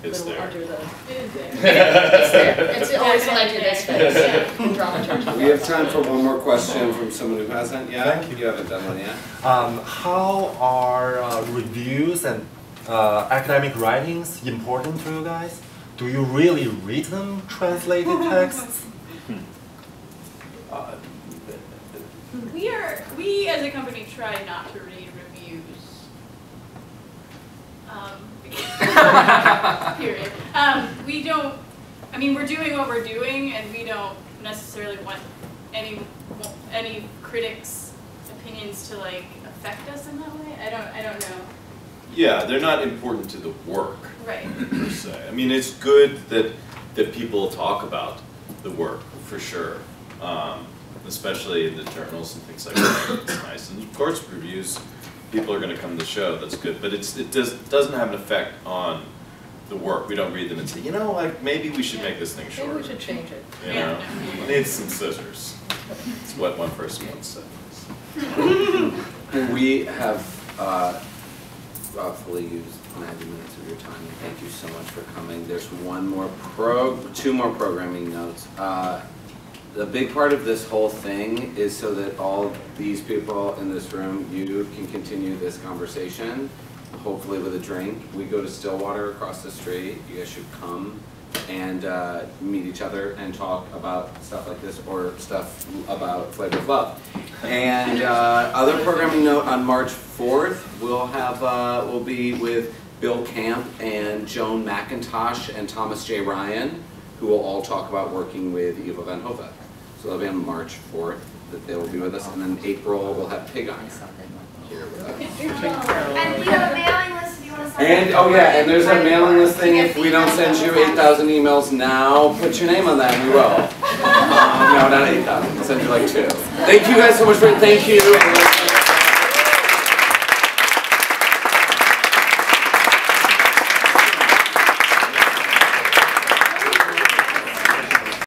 it's little there. under the. It is there. It's there. It's always when I do this phase. In dramaturgy. We have time for one more question from someone who hasn't yet. Thank you. You haven't done one yet. How are reviews and academic writings important to you guys? Do you really read them, translated texts? We as a company try not to read reviews. Period. We don't, I mean, we're doing what we're doing, and we don't necessarily want any critics' opinions to like affect us in that way. I don't know. Yeah, they're not important to the work, Right. per se. I mean, it's good that people talk about the work, for sure. Especially in the journals and things like that. It's nice. And of course, reviews, people are going to come to the show, that's good. But it doesn't have an effect on the work. We don't read them and say, you know, like, maybe we should make this thing shorter. Maybe we should change it. You know, we need some scissors. That's what one person once said. We have roughly used 90 minutes of your time, and thank you so much for coming. There's two more programming notes. The big part of this whole thing is so that all these people in this room, you can continue this conversation, hopefully with a drink. We go to Stillwater across the street. You guys should come and meet each other and talk about stuff like this or stuff about Flavor of Love. And other programming note, on March 4th, we'll be with Bill Camp and Joan McIntosh and Thomas J. Ryan, who will all talk about working with Eva Van Hove. So that'll be on March 4th that they will be with us, and then April we'll have Pig Iron here with us. And we have a mailing list if you want to sign up. And, oh yeah, and there's a mailing list thing. If we don't send you 8,000 emails now, put your name on that and we will. No, not 8,000, we'll send you like 2. Thank you guys so much for it, thank you.